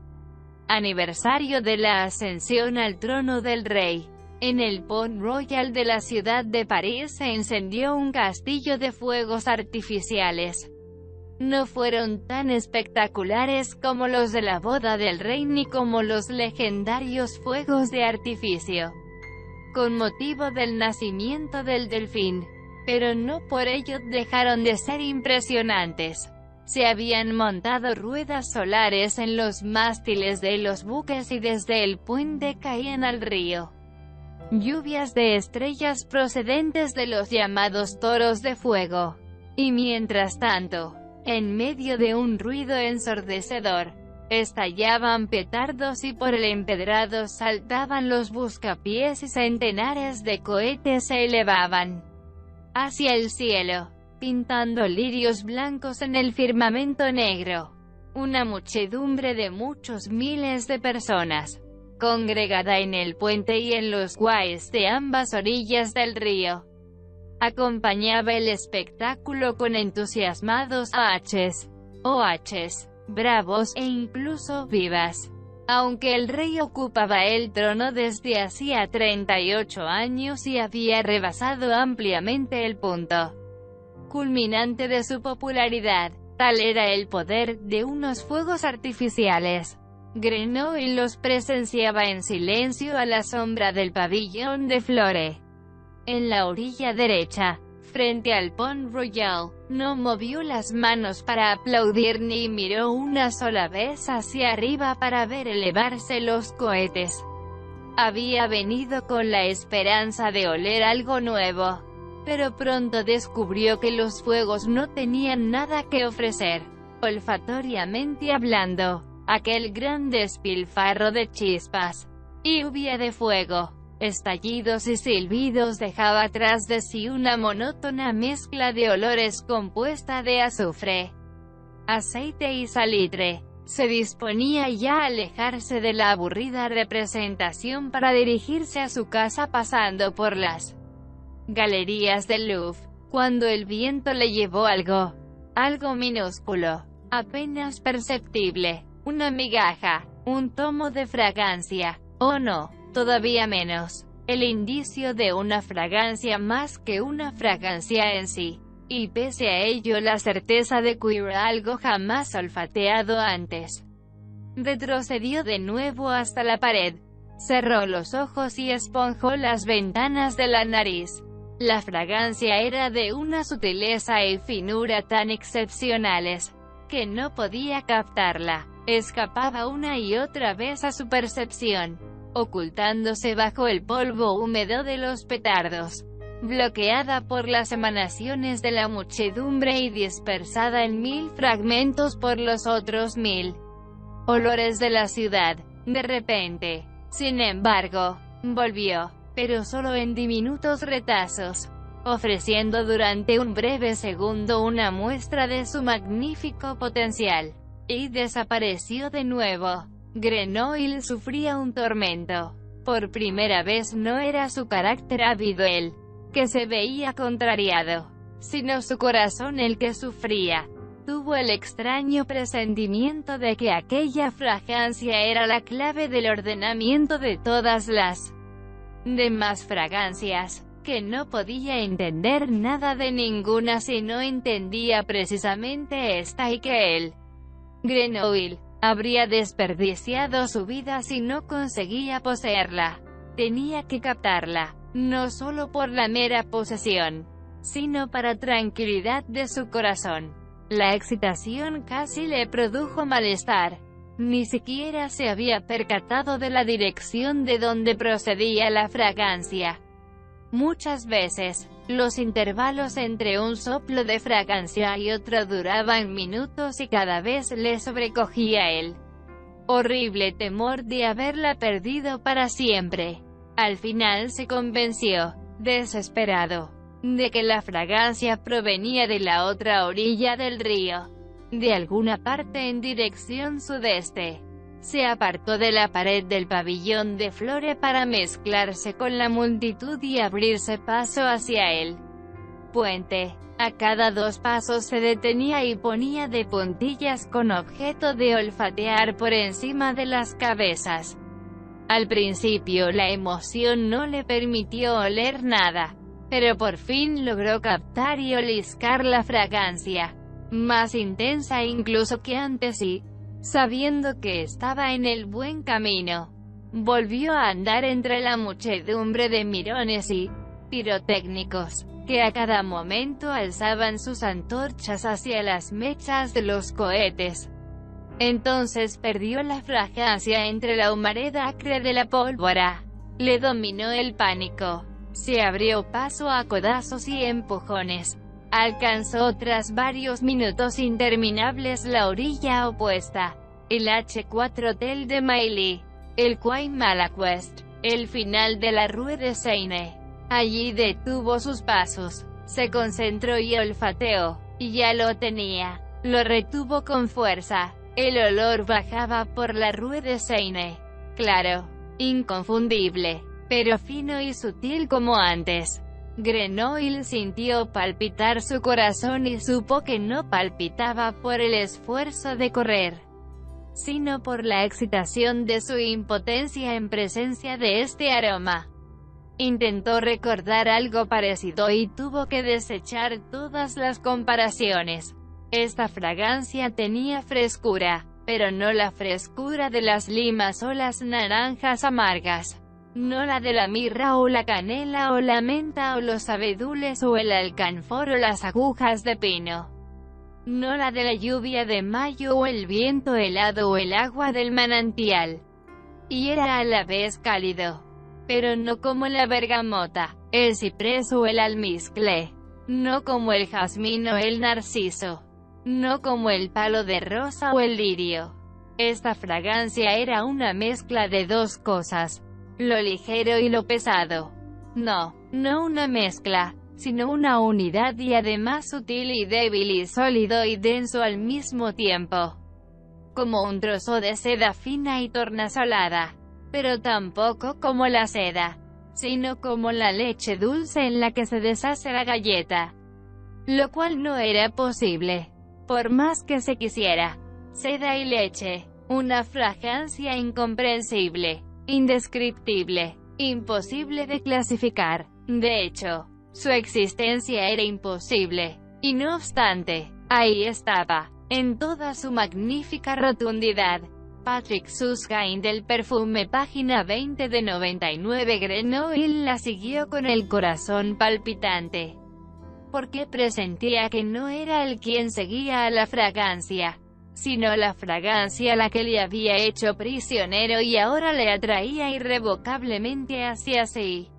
Aniversario de la ascensión al trono del rey. En el Pont Royal de la ciudad de París se encendió un castillo de fuegos artificiales. No fueron tan espectaculares como los de la boda del rey ni como los legendarios fuegos de artificio con motivo del nacimiento del delfín, pero no por ello dejaron de ser impresionantes. Se habían montado ruedas solares en los mástiles de los buques y desde el puente caían al río lluvias de estrellas procedentes de los llamados toros de fuego. Y mientras tanto, en medio de un ruido ensordecedor, estallaban petardos y por el empedrado saltaban los buscapiés y centenares de cohetes se elevaban hacia el cielo, pintando lirios blancos en el firmamento negro. Una muchedumbre de muchos miles de personas, congregada en el puente y en los quays de ambas orillas del río, acompañaba el espectáculo con entusiasmados ahs, ohs, bravos e incluso vivas. Aunque el rey ocupaba el trono desde hacía 38 años y había rebasado ampliamente el punto culminante de su popularidad, tal era el poder de unos fuegos artificiales. Grenouille los presenciaba en silencio a la sombra del pabellón de Flore. En la orilla derecha, frente al Pont Royal, no movió las manos para aplaudir ni miró una sola vez hacia arriba para ver elevarse los cohetes. Había venido con la esperanza de oler algo nuevo, pero pronto descubrió que los fuegos no tenían nada que ofrecer. Olfatoriamente hablando, aquel gran despilfarro de chispas y lluvia de fuego, estallidos y silbidos dejaba tras de sí una monótona mezcla de olores compuesta de azufre, aceite y salitre. Se disponía ya a alejarse de la aburrida representación para dirigirse a su casa pasando por las galerías del Louvre, cuando el viento le llevó algo minúsculo, apenas perceptible, una migaja, un tomo de fragancia, o no, todavía menos, el indicio de una fragancia más que una fragancia en sí. y pese a ello la certeza de que era algo jamás olfateado antes. Retrocedió de nuevo hasta la pared, cerró los ojos y esponjó las ventanas de la nariz. La fragancia era de una sutileza y finura tan excepcionales, que no podía captarla. Escapaba una y otra vez a su percepción, ocultándose bajo el polvo húmedo de los petardos, bloqueada por las emanaciones de la muchedumbre y dispersada en 1000 fragmentos por los otros 1000 olores de la ciudad. De repente, sin embargo, volvió, pero solo en diminutos retazos, ofreciendo durante un breve segundo una muestra de su magnífico potencial, y desapareció de nuevo. Grenoble sufría un tormento. Por primera vez no era su carácter ávido el que se veía contrariado, sino su corazón el que sufría. Tuvo el extraño presentimiento de que aquella fragancia era la clave del ordenamiento de todas las demás fragancias, que no podía entender nada de ninguna si no entendía precisamente esta, y que él, Grenoble, habría desperdiciado su vida si no conseguía poseerla. Tenía que captarla, no solo por la mera posesión, sino para tranquilidad de su corazón. La excitación casi le produjo malestar. Ni siquiera se había percatado de la dirección de donde procedía la fragancia. Muchas veces, los intervalos entre un soplo de fragancia y otro duraban minutos y cada vez le sobrecogía el horrible temor de haberla perdido para siempre. Al final se convenció, desesperado, de que la fragancia provenía de la otra orilla del río, de alguna parte en dirección sudeste. Se apartó de la pared del pabellón de Flore para mezclarse con la multitud y abrirse paso hacia el puente. A cada 2 pasos se detenía y ponía de puntillas con objeto de olfatear por encima de las cabezas. Al principio la emoción no le permitió oler nada, pero por fin logró captar y oliscar la fragancia, más intensa incluso que antes, y, sabiendo que estaba en el buen camino, volvió a andar entre la muchedumbre de mirones y pirotécnicos, que a cada momento alzaban sus antorchas hacia las mechas de los cohetes. Entonces perdió la fragancia entre la humareda acre de la pólvora. Le dominó el pánico. Se abrió paso a codazos y empujones. Alcanzó tras varios minutos interminables la orilla opuesta, el H4 Hotel de Mailly, el Quai Malaquest, el final de la Rue de Seine. Allí detuvo sus pasos, se concentró y olfateó, y ya lo tenía. Lo retuvo con fuerza. El olor bajaba por la Rue de Seine, claro, inconfundible, pero fino y sutil como antes. Grenoble sintió palpitar su corazón y supo que no palpitaba por el esfuerzo de correr, sino por la excitación de su impotencia en presencia de este aroma. Intentó recordar algo parecido y tuvo que desechar todas las comparaciones. Esta fragancia tenía frescura, pero no la frescura de las limas o las naranjas amargas. No la de la mirra o la canela o la menta o los abedules o el alcanfor o las agujas de pino. No la de la lluvia de mayo o el viento helado o el agua del manantial. Y era a la vez cálido, pero no como la bergamota, el ciprés o el almizcle. No como el jazmín o el narciso. No como el palo de rosa o el lirio. Esta fragancia era una mezcla de 2 cosas, lo ligero y lo pesado. No una mezcla, sino una unidad, y además sutil y débil y sólido y denso al mismo tiempo. Como un trozo de seda fina y tornasolada, pero tampoco como la seda, sino como la leche dulce en la que se deshace la galleta. Lo cual no era posible, por más que se quisiera. Seda y leche, una fragancia incomprensible, indescriptible, imposible de clasificar. De hecho, su existencia era imposible. Y no obstante, ahí estaba, en toda su magnífica rotundidad. Patrick Susskind del perfume, página 20 de 99. Grenoble la siguió con el corazón palpitante, porque presentía que no era él quien seguía a la fragancia, sino la fragancia la que le había hecho prisionero y ahora le atraía irrevocablemente hacia sí.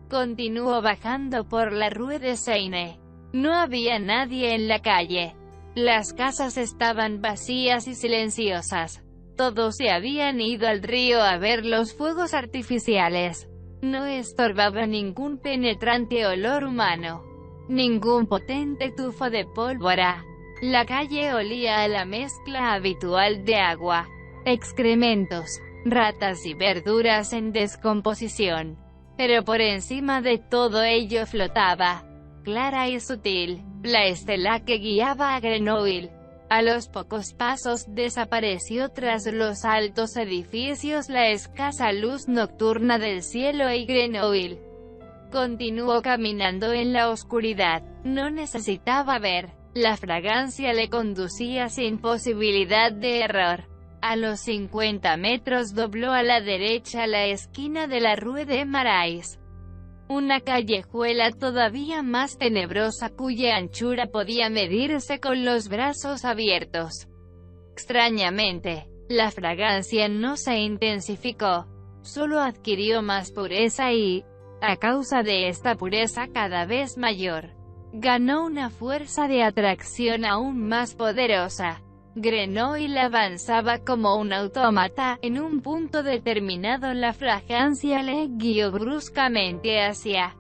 Continuó bajando por la Rue de Seine. No había nadie en la calle. Las casas estaban vacías y silenciosas. Todos se habían ido al río a ver los fuegos artificiales. No estorbaba ningún penetrante olor humano, ningún potente tufo de pólvora. La calle olía a la mezcla habitual de agua, excrementos, ratas y verduras en descomposición. Pero por encima de todo ello flotaba, clara y sutil, la estela que guiaba a Grenoble. A los pocos pasos desapareció tras los altos edificios la escasa luz nocturna del cielo y Grenoble continuó caminando en la oscuridad. No necesitaba ver. La fragancia le conducía sin posibilidad de error. A los 50 metros dobló a la derecha la esquina de la Rue de Marais, una callejuela todavía más tenebrosa cuya anchura podía medirse con los brazos abiertos. Extrañamente, la fragancia no se intensificó, solo adquirió más pureza y, a causa de esta pureza cada vez mayor, ganó una fuerza de atracción aún más poderosa. Grenoble avanzaba como un autómata. En un punto determinado la fragancia le guió bruscamente hacia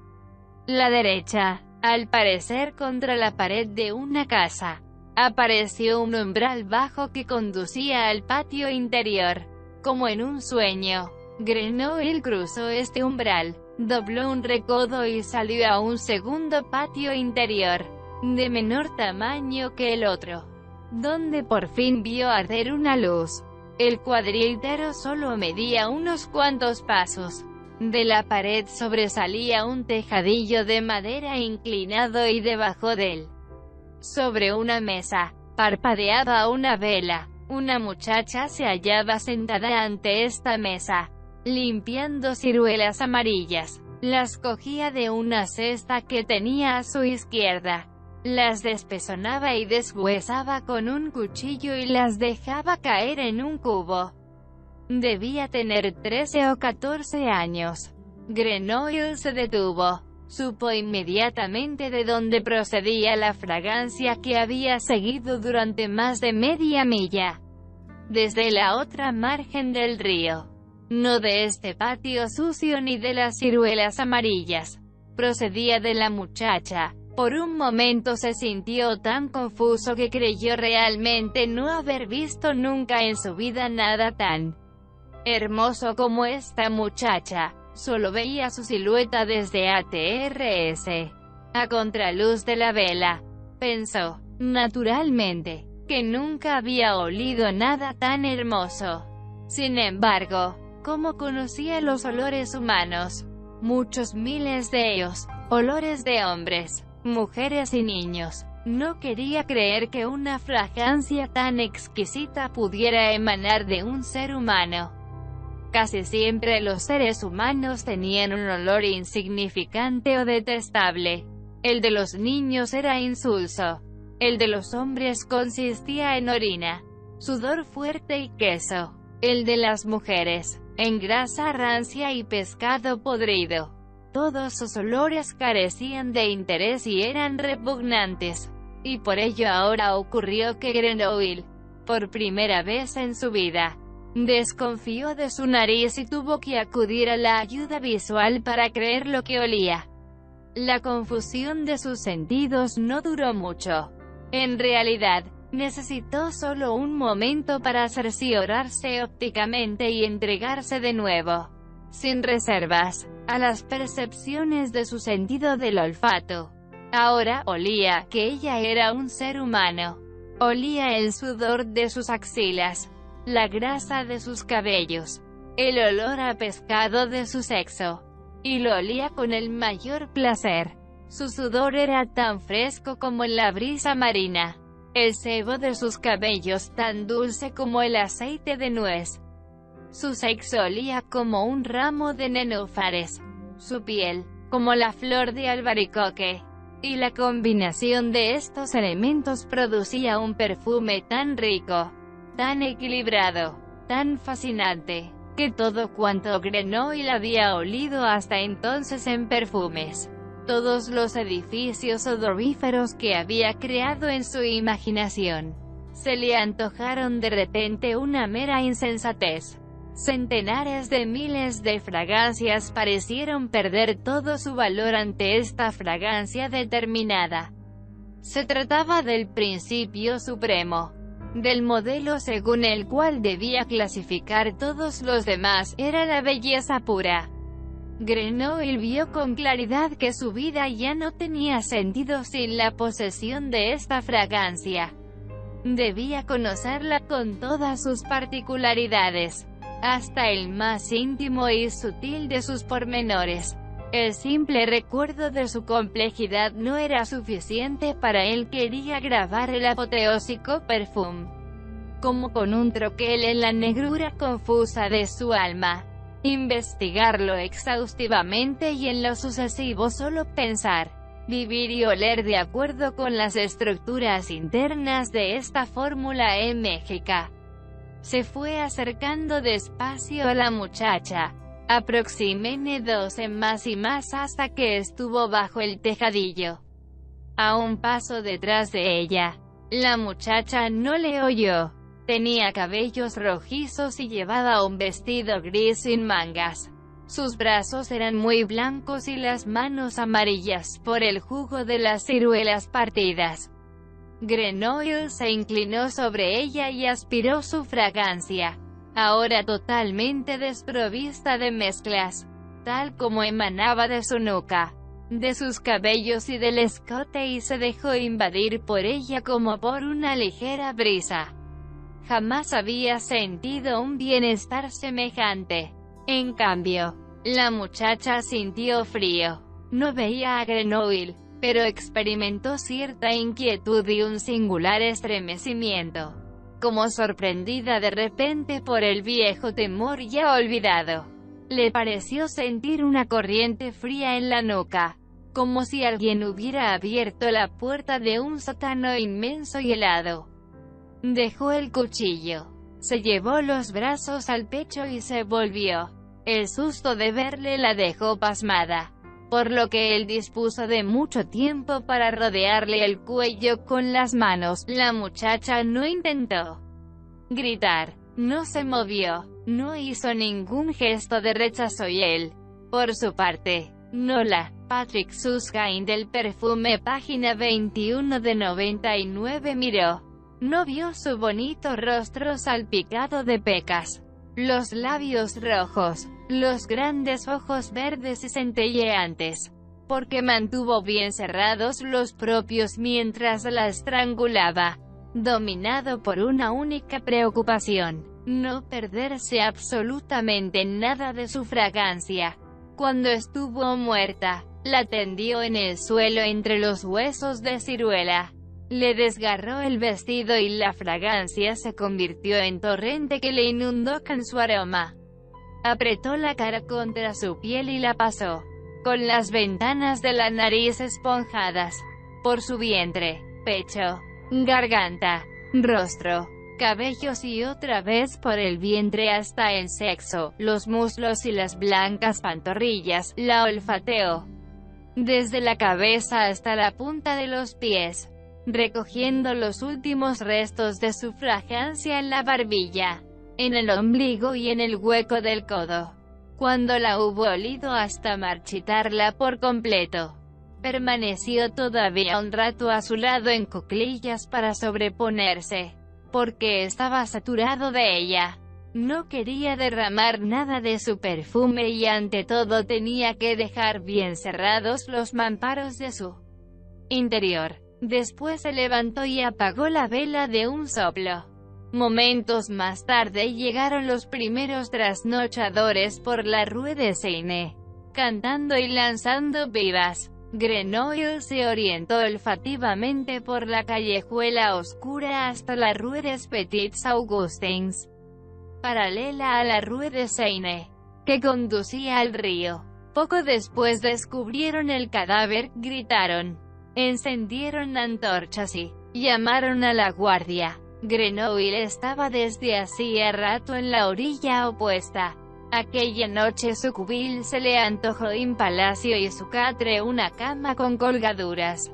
la derecha. Al parecer contra la pared de una casa, apareció un umbral bajo que conducía al patio interior. Como en un sueño, Grenoble cruzó este umbral, dobló un recodo y salió a un segundo patio interior, de menor tamaño que el otro, donde por fin vio arder una luz. El cuadrilátero solo medía unos cuantos pasos. De la pared sobresalía un tejadillo de madera inclinado y debajo de él, sobre una mesa, parpadeaba una vela. Una muchacha se hallaba sentada ante esta mesa, limpiando ciruelas amarillas. Las cogía de una cesta que tenía a su izquierda, las despezonaba y deshuesaba con un cuchillo y las dejaba caer en un cubo. Debía tener 13 o 14 años. Grenoble se detuvo. Supo inmediatamente de dónde procedía la fragancia que había seguido durante más de media milla, desde la otra margen del río. No de este patio sucio ni de las ciruelas amarillas. Procedía de la muchacha. Por un momento se sintió tan confuso que creyó realmente no haber visto nunca en su vida nada tan hermoso como esta muchacha. Solo veía su silueta desde atrás, a contraluz de la vela. Pensó, naturalmente, que nunca había olido nada tan hermoso. Sin embargo, ¿cómo conocía los olores humanos? Muchos miles de ellos, olores de hombres, mujeres y niños. No quería creer que una fragancia tan exquisita pudiera emanar de un ser humano. Casi siempre los seres humanos tenían un olor insignificante o detestable. El de los niños era insulso. El de los hombres consistía en orina, sudor fuerte y queso. El de las mujeres, en grasa rancia y pescado podrido. Todos sus olores carecían de interés y eran repugnantes. Y por ello ahora ocurrió que Grenoble, por primera vez en su vida, desconfió de su nariz y tuvo que acudir a la ayuda visual para creer lo que olía. La confusión de sus sentidos no duró mucho. En realidad, necesitó solo un momento para cerciorarse ópticamente y entregarse de nuevo, sin reservas, a las percepciones de su sentido del olfato. Ahora, olía que ella era un ser humano. Olía el sudor de sus axilas, la grasa de sus cabellos, el olor a pescado de su sexo. Y lo olía con el mayor placer. Su sudor era tan fresco como la brisa marina. El sebo de sus cabellos tan dulce como el aceite de nuez. Su sexo olía como un ramo de nenúfares. Su piel, como la flor de albaricoque. Y la combinación de estos elementos producía un perfume tan rico, tan equilibrado, tan fascinante, que todo cuanto Grenoble había olido hasta entonces en perfumes, todos los edificios odoríferos que había creado en su imaginación, se le antojaron de repente una mera insensatez. Centenares de miles de fragancias parecieron perder todo su valor ante esta fragancia determinada. Se trataba del principio supremo, del modelo según el cual debía clasificar todos los demás, era la belleza pura. Grenoble vio con claridad que su vida ya no tenía sentido sin la posesión de esta fragancia. Debía conocerla con todas sus particularidades, hasta el más íntimo y sutil de sus pormenores. El simple recuerdo de su complejidad no era suficiente para él, quería grabar el apoteósico perfume, como con un troquel en la negrura confusa de su alma. Investigarlo exhaustivamente y en lo sucesivo solo pensar, vivir y oler de acuerdo con las estructuras internas de esta fórmula mágica. Se fue acercando despacio a la muchacha. Aproximéme 12 más y más hasta que estuvo bajo el tejadillo, a un paso detrás de ella. La muchacha no le oyó. Tenía cabellos rojizos y llevaba un vestido gris sin mangas. Sus brazos eran muy blancos y las manos amarillas por el jugo de las ciruelas partidas. Grenoble se inclinó sobre ella y aspiró su fragancia, ahora totalmente desprovista de mezclas, tal como emanaba de su nuca, de sus cabellos y del escote, y se dejó invadir por ella como por una ligera brisa. Jamás había sentido un bienestar semejante. En cambio, la muchacha sintió frío. No veía a Grenoble, pero experimentó cierta inquietud y un singular estremecimiento, como sorprendida de repente por el viejo temor ya olvidado. Le pareció sentir una corriente fría en la nuca, como si alguien hubiera abierto la puerta de un sótano inmenso y helado. Dejó el cuchillo, se llevó los brazos al pecho y se volvió. El susto de verle la dejó pasmada, por lo que él dispuso de mucho tiempo para rodearle el cuello con las manos. La muchacha no intentó gritar, no se movió, no hizo ningún gesto de rechazo y él, por su parte, no la. Patrick Susskind del perfume, página 21 de 99, miró. No vio su bonito rostro salpicado de pecas, los labios rojos, los grandes ojos verdes y centelleantes, porque mantuvo bien cerrados los propios mientras la estrangulaba, dominado por una única preocupación, no perderse absolutamente nada de su fragancia. Cuando estuvo muerta, la tendió en el suelo entre los huesos de ciruela. Le desgarró el vestido y la fragancia se convirtió en torrente que le inundó con su aroma. Apretó la cara contra su piel y la pasó, con las ventanas de la nariz esponjadas, por su vientre, pecho, garganta, rostro, cabellos y otra vez por el vientre hasta el sexo, los muslos y las blancas pantorrillas. La olfateó desde la cabeza hasta la punta de los pies, recogiendo los últimos restos de su fragancia en la barbilla, en el ombligo y en el hueco del codo. Cuando la hubo olido hasta marchitarla por completo, permaneció todavía un rato a su lado en cuclillas para sobreponerse, porque estaba saturado de ella. No quería derramar nada de su perfume y ante todo tenía que dejar bien cerrados los mamparos de su interior. Después se levantó y apagó la vela de un soplo. Momentos más tarde llegaron los primeros trasnochadores por la Rue de Seine, cantando y lanzando vivas. Grenouille se orientó olfativamente por la callejuela oscura hasta la Rue des Petits Augustins, paralela a la Rue de Seine, que conducía al río. Poco después descubrieron el cadáver, gritaron, encendieron antorchas y llamaron a la guardia. Grenouille estaba desde hacía rato en la orilla opuesta. Aquella noche su cubil se le antojó un palacio y su catre una cama con colgaduras.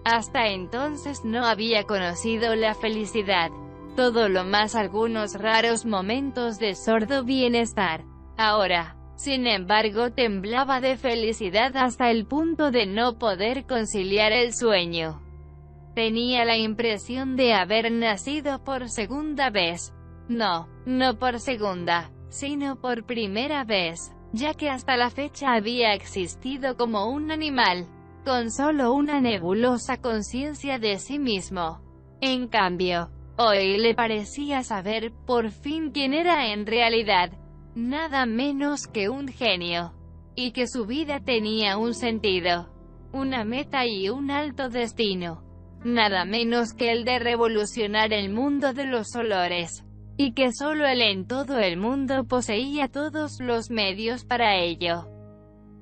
Hasta entonces no había conocido la felicidad, todo lo más algunos raros momentos de sordo bienestar. Ahora, sin embargo, temblaba de felicidad hasta el punto de no poder conciliar el sueño. Tenía la impresión de haber nacido por segunda vez. No por segunda, sino por primera vez, ya que hasta la fecha había existido como un animal, con solo una nebulosa conciencia de sí mismo. En cambio, hoy le parecía saber, por fin, quién era en realidad, nada menos que un genio, y que su vida tenía un sentido, una meta y un alto destino, nada menos que el de revolucionar el mundo de los olores, y que solo él en todo el mundo poseía todos los medios para ello.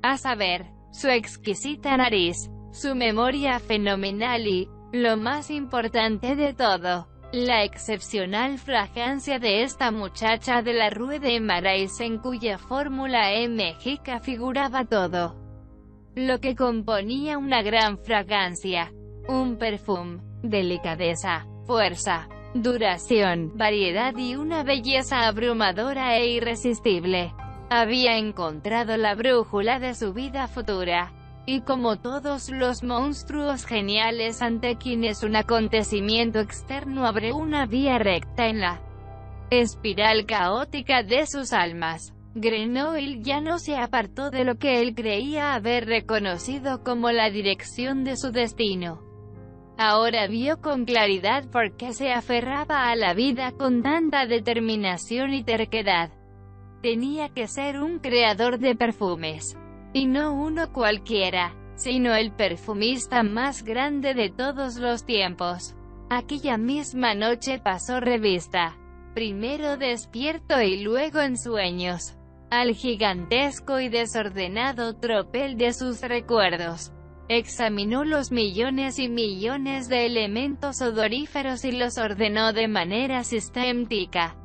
A saber, su exquisita nariz, su memoria fenomenal y, lo más importante de todo, la excepcional fragancia de esta muchacha de la Rue de Marais en cuya fórmula mágica figuraba todo lo que componía una gran fragancia, un perfume, delicadeza, fuerza, duración, variedad y una belleza abrumadora e irresistible. Había encontrado la brújula de su vida futura, y como todos los monstruos geniales ante quienes un acontecimiento externo abre una vía recta en la espiral caótica de sus almas, Grenouille ya no se apartó de lo que él creía haber reconocido como la dirección de su destino. Ahora vio con claridad por qué se aferraba a la vida con tanta determinación y terquedad. Tenía que ser un creador de perfumes. Y no uno cualquiera, sino el perfumista más grande de todos los tiempos. Aquella misma noche pasó revista, primero despierto y luego en sueños, al gigantesco y desordenado tropel de sus recuerdos. Examinó los millones y millones de elementos odoríferos y los ordenó de manera sistemática.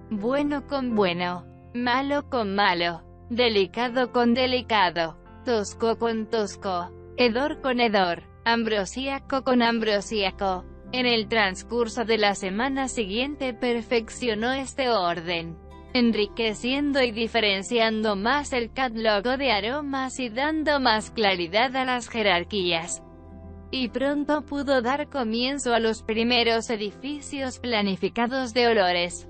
Bueno con bueno, malo con malo, delicado con delicado, tosco con tosco, hedor con hedor, ambrosíaco con ambrosíaco. En el transcurso de la semana siguiente perfeccionó este orden, enriqueciendo y diferenciando más el catálogo de aromas y dando más claridad a las jerarquías. Y pronto pudo dar comienzo a los primeros edificios planificados de olores.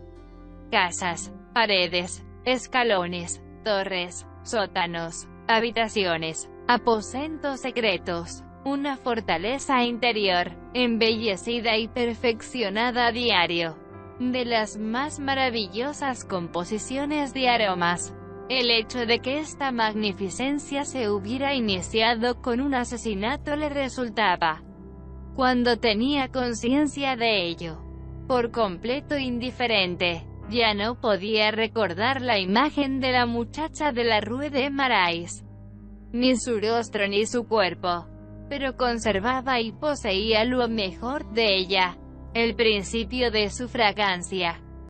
Casas, paredes, escalones, torres, sótanos, habitaciones, aposentos secretos, una fortaleza interior, embellecida y perfeccionada a diario, de las más maravillosas composiciones de aromas. El hecho de que esta magnificencia se hubiera iniciado con un asesinato le resultaba, cuando tenía conciencia de ello, por completo indiferente. Ya no podía recordar la imagen de la muchacha de la Rue de Marais, ni su rostro ni su cuerpo, pero conservaba y poseía lo mejor de ella, el principio de su fragancia,